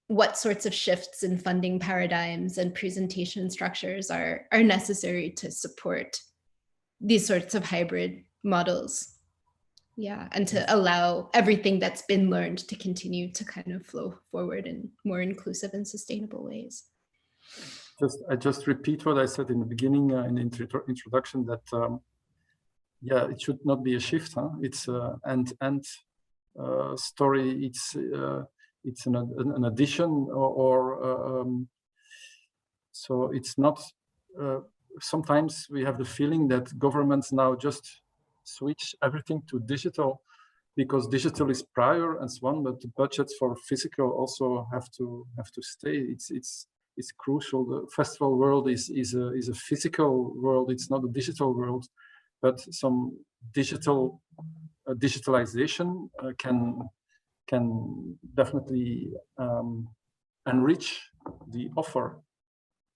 what sorts of shifts in funding paradigms and presentation structures are necessary to support these sorts of hybrid models. Yeah, and to allow everything that's been learned to continue to kind of flow forward in more inclusive and sustainable ways. I just repeat what I said in the beginning, in the introduction, that yeah, it should not be a shift. Huh? It's and story. It's an addition, so it's not. Sometimes we have the feeling that governments now just switch everything to digital because digital is prior and so on, but the budgets for physical also have to stay. It's crucial. The festival world is a physical world. It's not a digital world, but some digitalization can definitely enrich the offer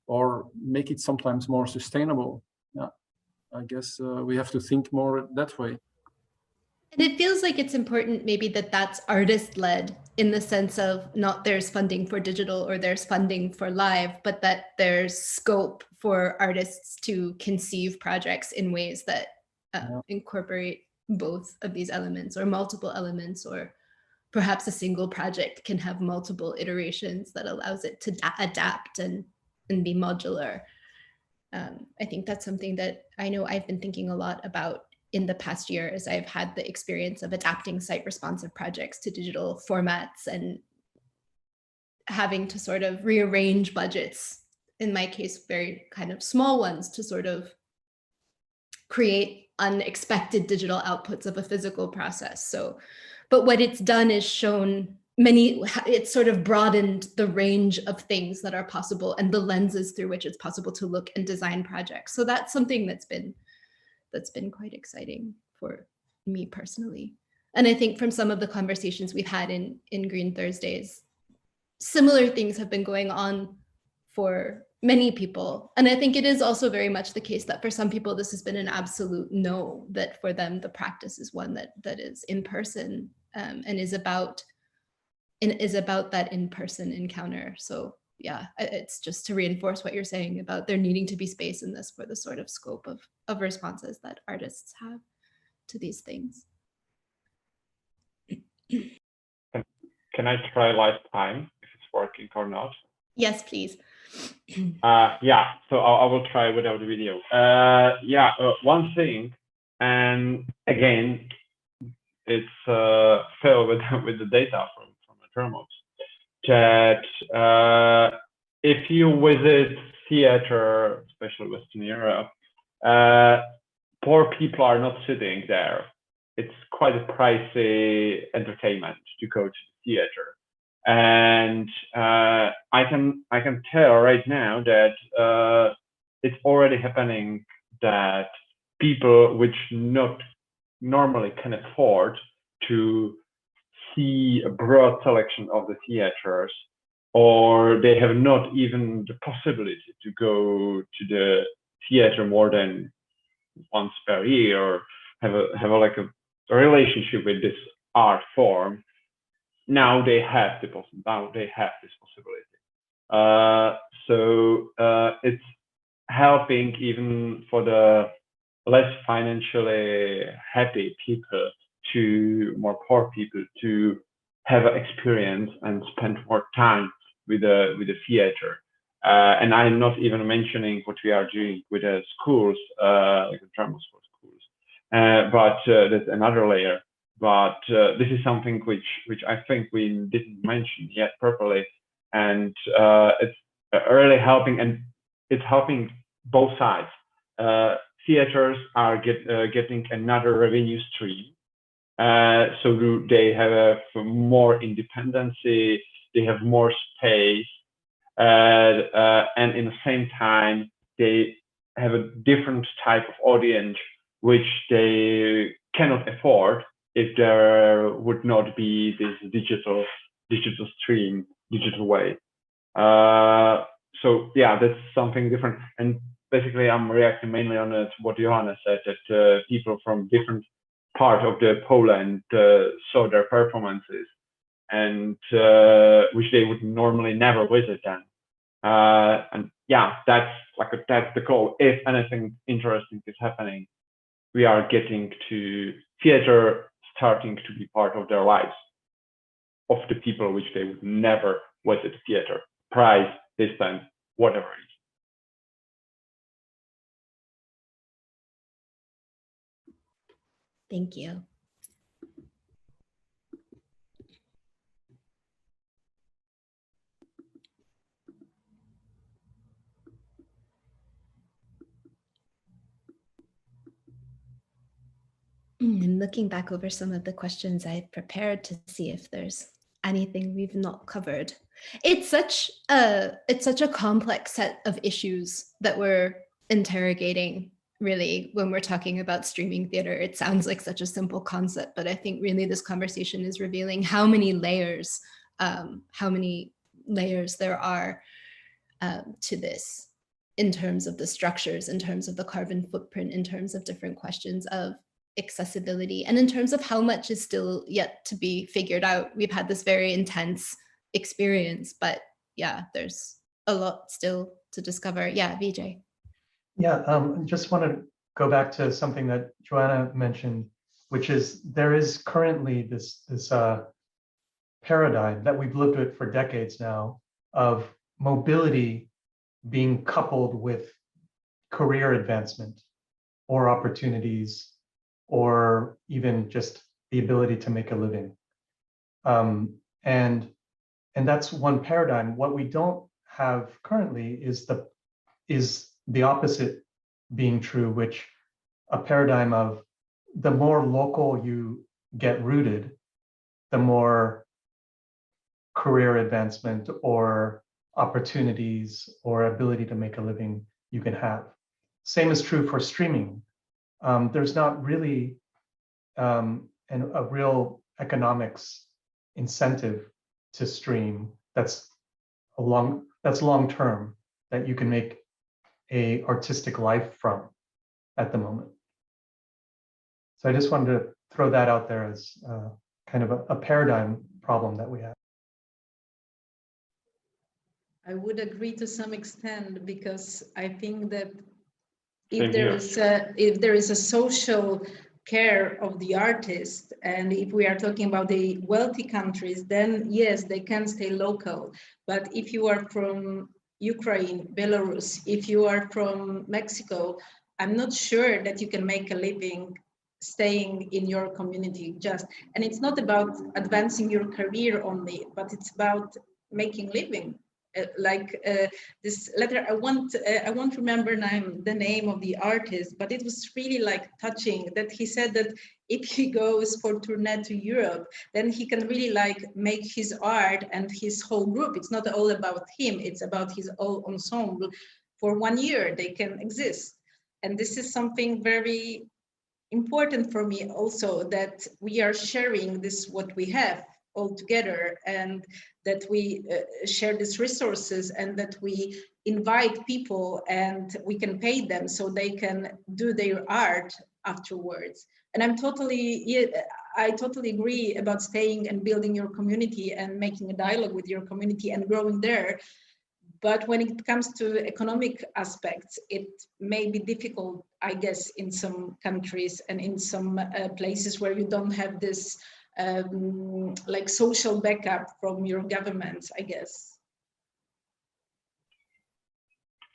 or make it sometimes more sustainable. Yeah, I guess we have to think more that way. And it feels like it's important maybe that's artist-led, in the sense of not there's funding for digital or there's funding for live, but that there's scope for artists to conceive projects in ways that incorporate both of these elements or multiple elements, or perhaps a single project can have multiple iterations that allows it to adapt and be modular. I think that's something that I know I've been thinking a lot about in the past year, as I've had the experience of adapting site responsive projects to digital formats and having to sort of rearrange budgets, in my case, very kind of small ones, to sort of create unexpected digital outputs of a physical process. So, but what it's done is shown it's sort of broadened the range of things that are possible and the lenses through which it's possible to look and design projects. So that's something that's been quite exciting for me personally. And I think from some of the conversations we've had in Green Thursdays, similar things have been going on for many people. And I think it is also very much the case that for some people, this has been an absolute no, that for them, the practice is one that is in person and is about that in-person encounter. So yeah, it's just to reinforce what you're saying about there needing to be space in this for the sort of scope of responses that artists have to these things. Can I try lifetime if it's working or not? Yes, please. Yeah, so I will try without the video. One thing, and again, it's filled with the data from Termux, that if you visit theater, especially Western Europe, poor people are not sitting there. It's quite a pricey entertainment to go to the theater, and I can tell right now that it's already happening that people which not normally can afford to see a broad selection of the theaters, or they have not even the possibility to go to the theater more than once per year, or have a relationship with this art form. Now they have this possibility. So it's helping even for the less financially happy people, to more poor people, to have an experience and spend more time with the theater. And I'm not even mentioning what we are doing with the schools, like the drama school schools, but that's another layer. But this is something which I think we didn't mention yet properly, and it's really helping, and it's helping both sides. Theaters are getting another revenue stream, so they have more independency, they have more space, and in the same time they have a different type of audience which they cannot afford if there would not be this digital stream, digital way. So yeah, that's something different. And basically, I'm reacting mainly on what Johanna said, that people from different parts of the Poland saw their performances, and which they would normally never visit them. And yeah, that's the goal. If anything interesting is happening, we are getting to theater starting to be part of their lives, of the people which they would never visit theater, price, distance, whatever it is. Thank you. And looking back over some of the questions I prepared to see if there's anything we've not covered. It's such a complex set of issues that we're interrogating, really, when we're talking about streaming theater. It sounds like such a simple concept, but I think really this conversation is revealing how many layers there are to this, in terms of the structures, in terms of the carbon footprint, in terms of different questions of accessibility, and in terms of how much is still yet to be figured out. We've had this very intense experience, but yeah, there's a lot still to discover. Yeah, Vijay. Yeah, just want to go back to something that Joanna mentioned, which is there is currently this paradigm that we've lived with for decades now of mobility being coupled with career advancement or opportunities, or even just the ability to make a living. And that's one paradigm. What we don't have currently is the opposite being true, which a paradigm of the more local you get rooted, the more career advancement or opportunities or ability to make a living you can have. Same is true for streaming. There's not really a real economics incentive to stream that's long term, that you can make a artistic life from at the moment. So I just wanted to throw that out there as kind of a paradigm problem that we have. I would agree to some extent, because I think that if there is a social care of the artist, and if we are talking about the wealthy countries, then yes, they can stay local. But if you are from Ukraine, Belarus, if you are from Mexico, I'm not sure that you can make a living staying in your community just. And it's not about advancing your career only, but it's about making living. This letter, I won't remember the name of the artist, but it was really like touching, that he said that if he goes for tournée to Europe, then he can really like make his art and his whole group. It's not all about him, it's about his whole ensemble. For 1 year, they can exist. And this is something very important for me also, that we are sharing this, what we have all together, and that we share these resources, and that we invite people and we can pay them so they can do their art afterwards. And I totally agree about staying and building your community and making a dialogue with your community and growing there. But when it comes to economic aspects, it may be difficult, I guess, in some countries and in some places where you don't have this like social backup from your governments, I guess.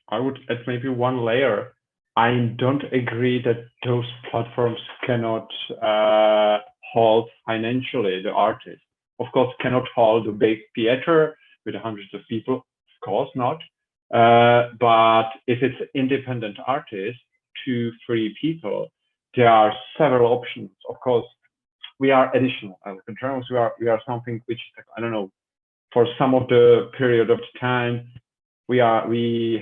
I would add maybe one layer. I don't agree that those platforms cannot hold financially the artists. Of course, cannot hold a big theater with hundreds of people. Of course not. But if it's independent artists, 2-3 people, there are several options. Of course, we are additional. As journalists, we are something which, I don't know, for some of the period of time, we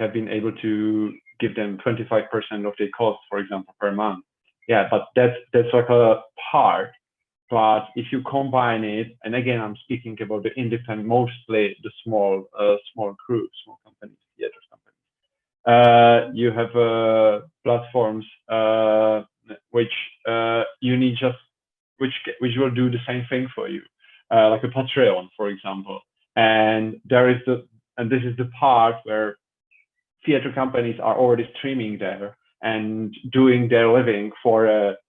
have been able to give them 25% of their cost, for example, per month. Yeah, but that's like a part. But if you combine it, and again, I'm speaking about the independent, mostly the small groups, small companies, theater companies. You have platforms which you need which will do the same thing for you, like a Patreon, for example. And this is the part where theater companies are already streaming there and doing their living for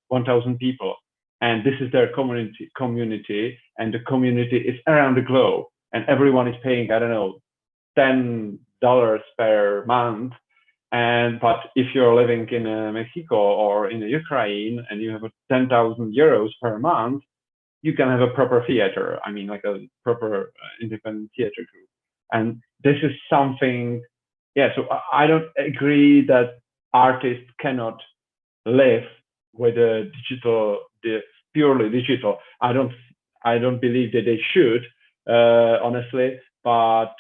1,000 people. And this is their community, and the community is around the globe, and everyone is paying, I don't know, $10 per month. But if you're living in Mexico or in Ukraine and you have 10,000 euros per month, you can have a proper theater. I mean, like a proper independent theater group. And this is something, yeah, so I don't agree that artists cannot live with the purely digital. I don't believe that they should, honestly, but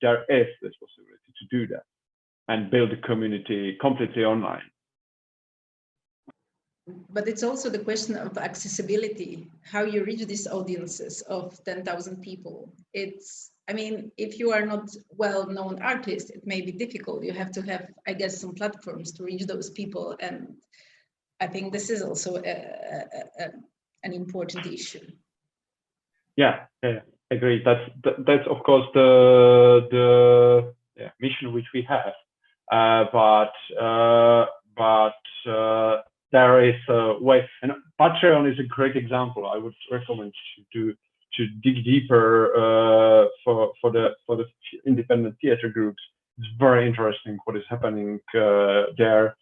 there is this possibility to do that and build a community completely online. But it's also the question of accessibility, how you reach these audiences of 10,000 people. I mean, if you are not well-known artist, it may be difficult. You have to have, I guess, some platforms to reach those people. And I think this is also an important issue. Yeah, agree. That's of course the mission which we have. But there is a way, and Patreon is a great example. I would recommend to dig deeper for the independent theater groups. It's very interesting what is happening there,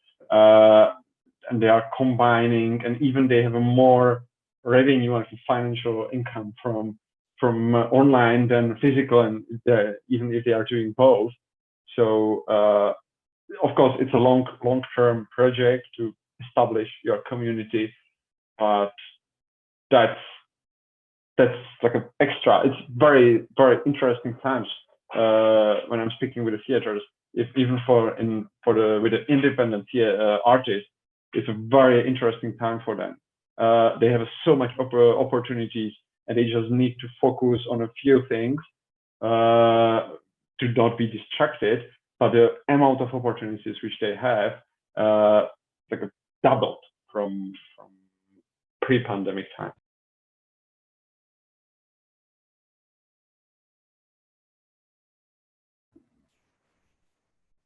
and they are combining, and even they have a more revenue and financial income from online than physical, and even if they are doing both. So of course, it's a long-term project to establish your community, but that's like an extra. It's very, very interesting times when I'm speaking with the theaters. If even with the independent artists, it's a very interesting time for them. They have so much opportunities, and they just need to focus on a few things to not be distracted. But the amount of opportunities which they have, like doubled from pre-pandemic time.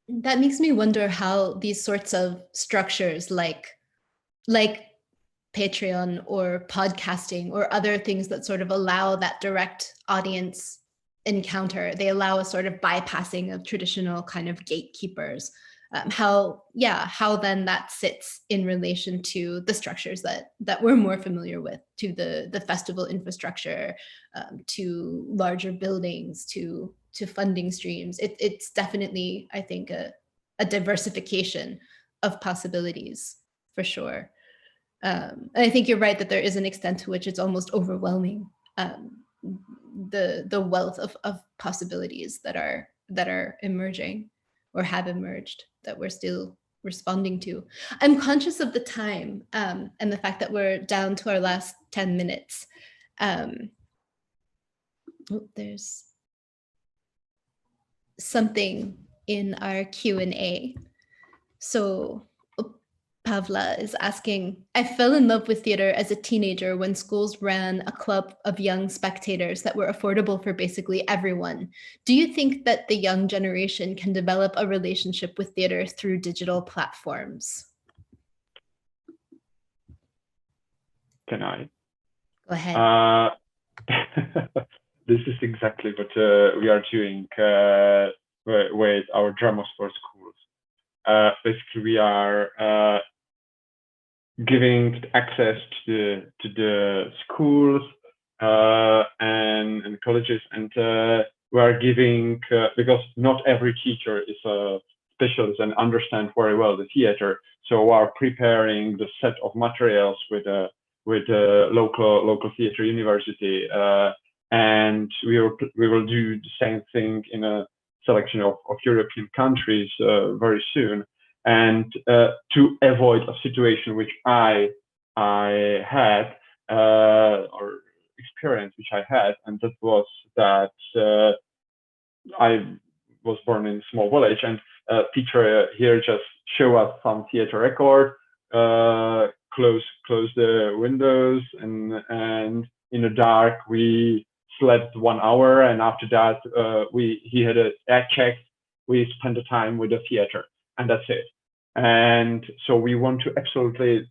That makes me wonder how these sorts of structures like Patreon or podcasting or other things that sort of allow that direct audience encounter, they allow a sort of bypassing of traditional kind of gatekeepers. How then that sits in relation to the structures that we're more familiar with, to the festival infrastructure, to larger buildings, to funding streams. It's definitely, I think, a diversification of possibilities for sure. And I think you're right that there is an extent to which it's almost overwhelming, the wealth of possibilities that are emerging or have emerged that we're still responding to. I'm conscious of the time and the fact that we're down to our last 10 minutes. There's something in our Q&A. So Pavla is asking, I fell in love with theater as a teenager when schools ran a club of young spectators that were affordable for basically everyone. Do you think that the young generation can develop a relationship with theater through digital platforms? Can I? Go ahead. This is exactly what we are doing with our drama sport schools. Basically, we are giving access to the schools and colleges, and we are giving because not every teacher is a specialist and understand very well the theater. So we are preparing the set of materials with a local theater university, and we will do the same thing in a selection of European countries very soon. And to avoid a situation which I had or experience which I had, and that was that I was born in a small village, and teacher here just show us some theater record, close the windows, and in the dark we slept 1 hour, and after that he had a check. We spent the time with the theater, and that's it. And so we want to absolutely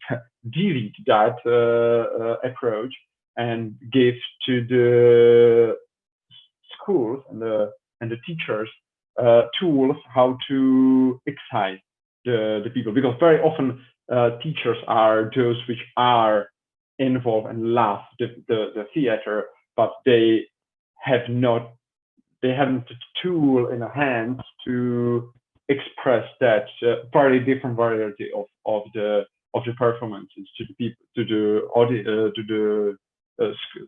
delete that approach and give to the schools and the teachers tools how to excite the people, because very often teachers are those which are involved and love the theater, but they haven't the tool in their hands to express that very different variety of the performances to the people, to the audience, to the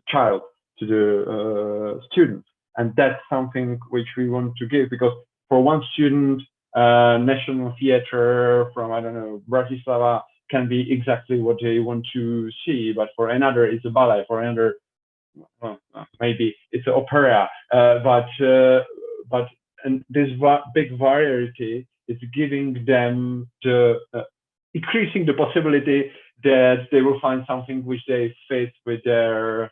child, to the students. And that's something which we want to give, because for one student, National Theatre from, I don't know, Bratislava can be exactly what they want to see, but for another it's a ballet, for another maybe it's an opera, but and this big variety is giving them the increasing the possibility that they will find something which they fit with their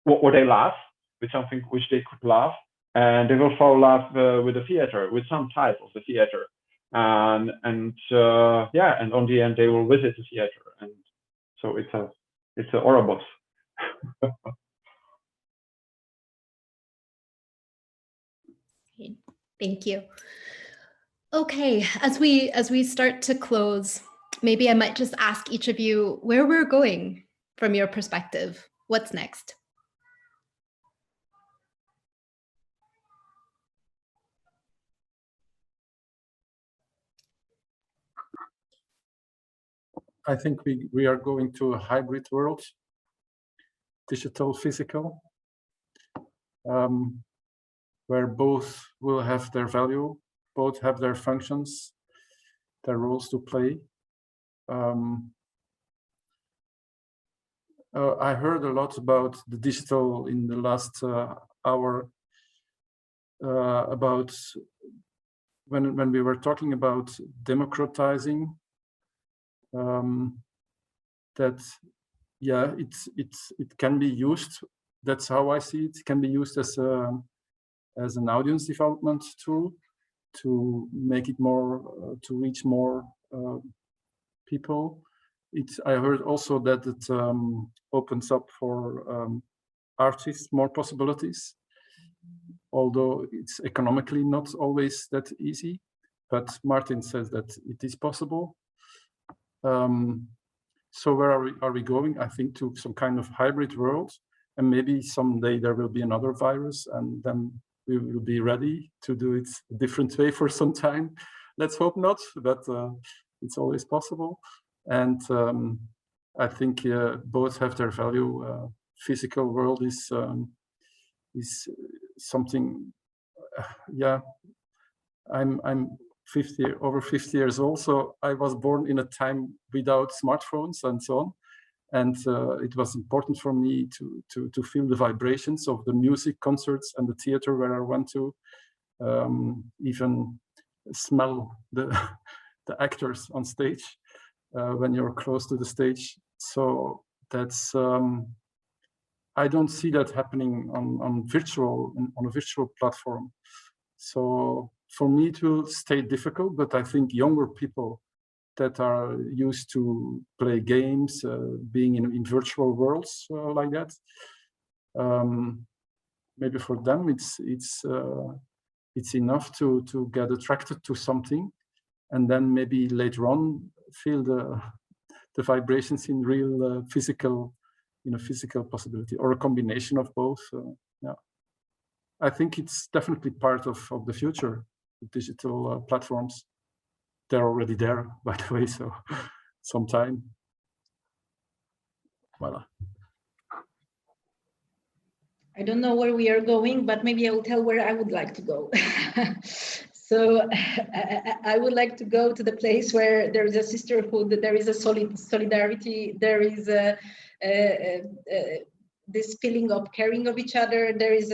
what they love, with something which they could love, and they will fall in love with the theater, with some type of the theater, and on the end they will visit the theater, and so it's a Ouroboros. Thank you. Okay, as we start to close, maybe I might just ask each of you where we're going from your perspective. What's next? I think we are going to a hybrid world, digital, physical, where both will have their value, both have their functions, their roles to play. I heard a lot about the digital in the last hour, about when we were talking about democratizing. That it can be used. That's how I see it. It can be used as an audience development tool to make it more to reach more people. I heard also that it opens up for artists more possibilities, although it's economically not always that easy. But Martin says that it is possible. So where are we going? I think to some kind of hybrid world, and maybe someday there will be another virus, and then we will be ready to do it a different way for some time. Let's hope not, but it's always possible. And I think both have their value. Physical world is something. I'm over 50 years old, so I was born in a time without smartphones and so on, and it was important for me to feel the vibrations of the music concerts and the theater where I went to, even smell actors on stage when you're close to the stage. So that's I don't see that happening on a virtual platform. So for me, it will stay difficult, but I think younger people that are used to play games, being in virtual worlds like that, maybe for them it's enough to get attracted to something, and then maybe later on feel the vibrations in real physical possibility, or a combination of both. Yeah, I think it's definitely part of the future. Digital platforms, they're already there, by the way, so sometime. Voila. I don't know where we are going, but maybe I will tell where I would like to go. So I would like to go to the place where there is a sisterhood, there is a solidarity, there is this feeling of caring of each other. There is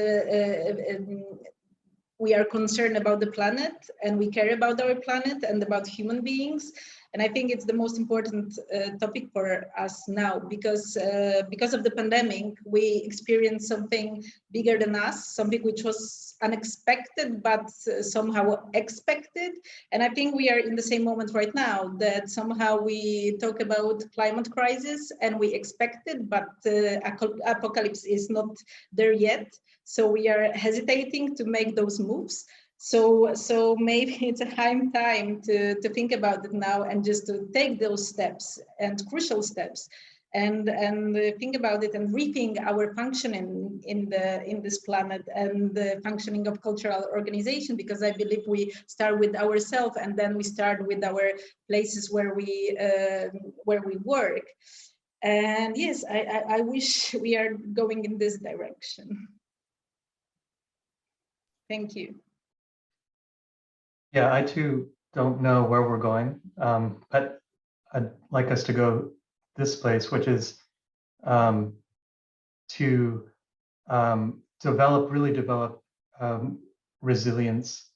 we are concerned about the planet, and we care about our planet and about human beings. And I think it's the most important topic for us now, because of the pandemic, we experienced something bigger than us, something which was unexpected, but somehow expected. And I think we are in the same moment right now, that somehow we talk about climate crisis and we expect it, but apocalypse is not there yet. So we are hesitating to make those moves. So maybe it's a high time to think about it now, and just to take those steps, and crucial steps, and think about it and rethink our functioning in this planet and the functioning of cultural organization, because I believe we start with ourselves, and then we start with our places where we work. And yes, I wish we are going in this direction. Thank you. Yeah, I too don't know where we're going, but I'd like us to go this place, which is to really develop resilience,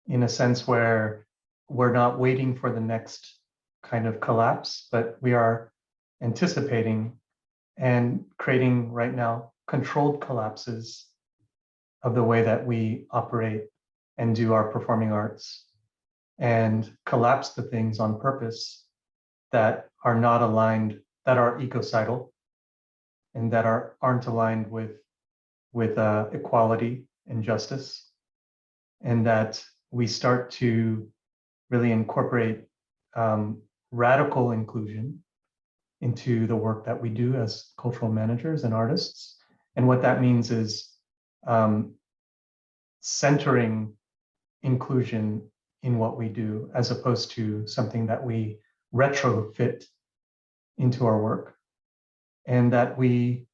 in a sense where we're not waiting for the next kind of collapse, but we are anticipating and creating right now controlled collapses of the way that we operate and do our performing arts, and collapse the things on purpose that are not aligned, that are ecocidal, and that aren't aligned with equality and justice, and that we start to really incorporate radical inclusion into the work that we do as cultural managers and artists. And what that means is centering inclusion in what we do, as opposed to something that we retrofit into our work, and that we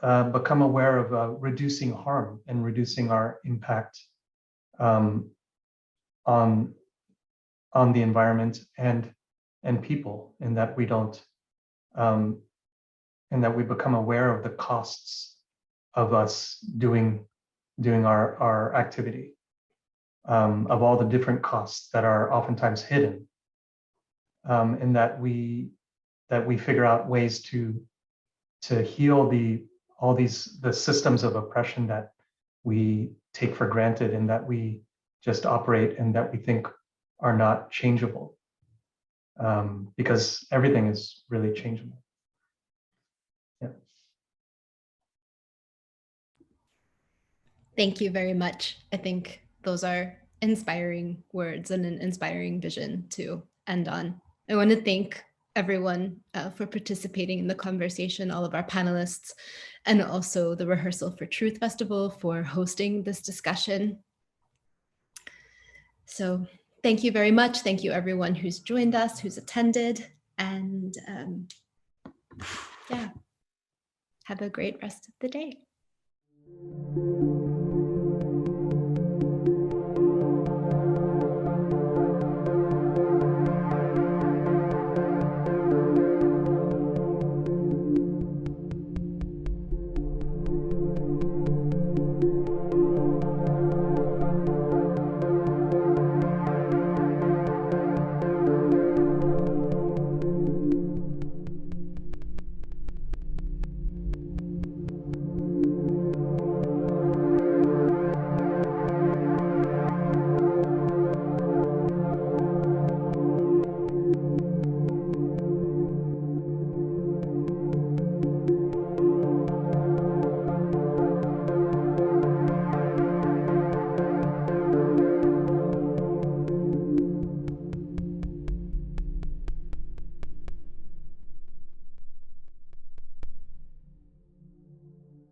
become aware of reducing harm and reducing our impact on the environment and people, and that we don't and that we become aware of the costs of us doing our activity, of all the different costs that are oftentimes hidden, and that we figure out ways to heal the systems of oppression that we take for granted and that we just operate and that we think are not changeable, because everything is really changeable. Yeah. Thank you very much. I think those are inspiring words and an inspiring vision to end on. I want to thank everyone for participating in the conversation, all of our panelists, and also the Rehearsal for Truth Festival for hosting this discussion. So thank you very much. Thank you everyone who's joined us, who's attended, and yeah, have a great rest of the day.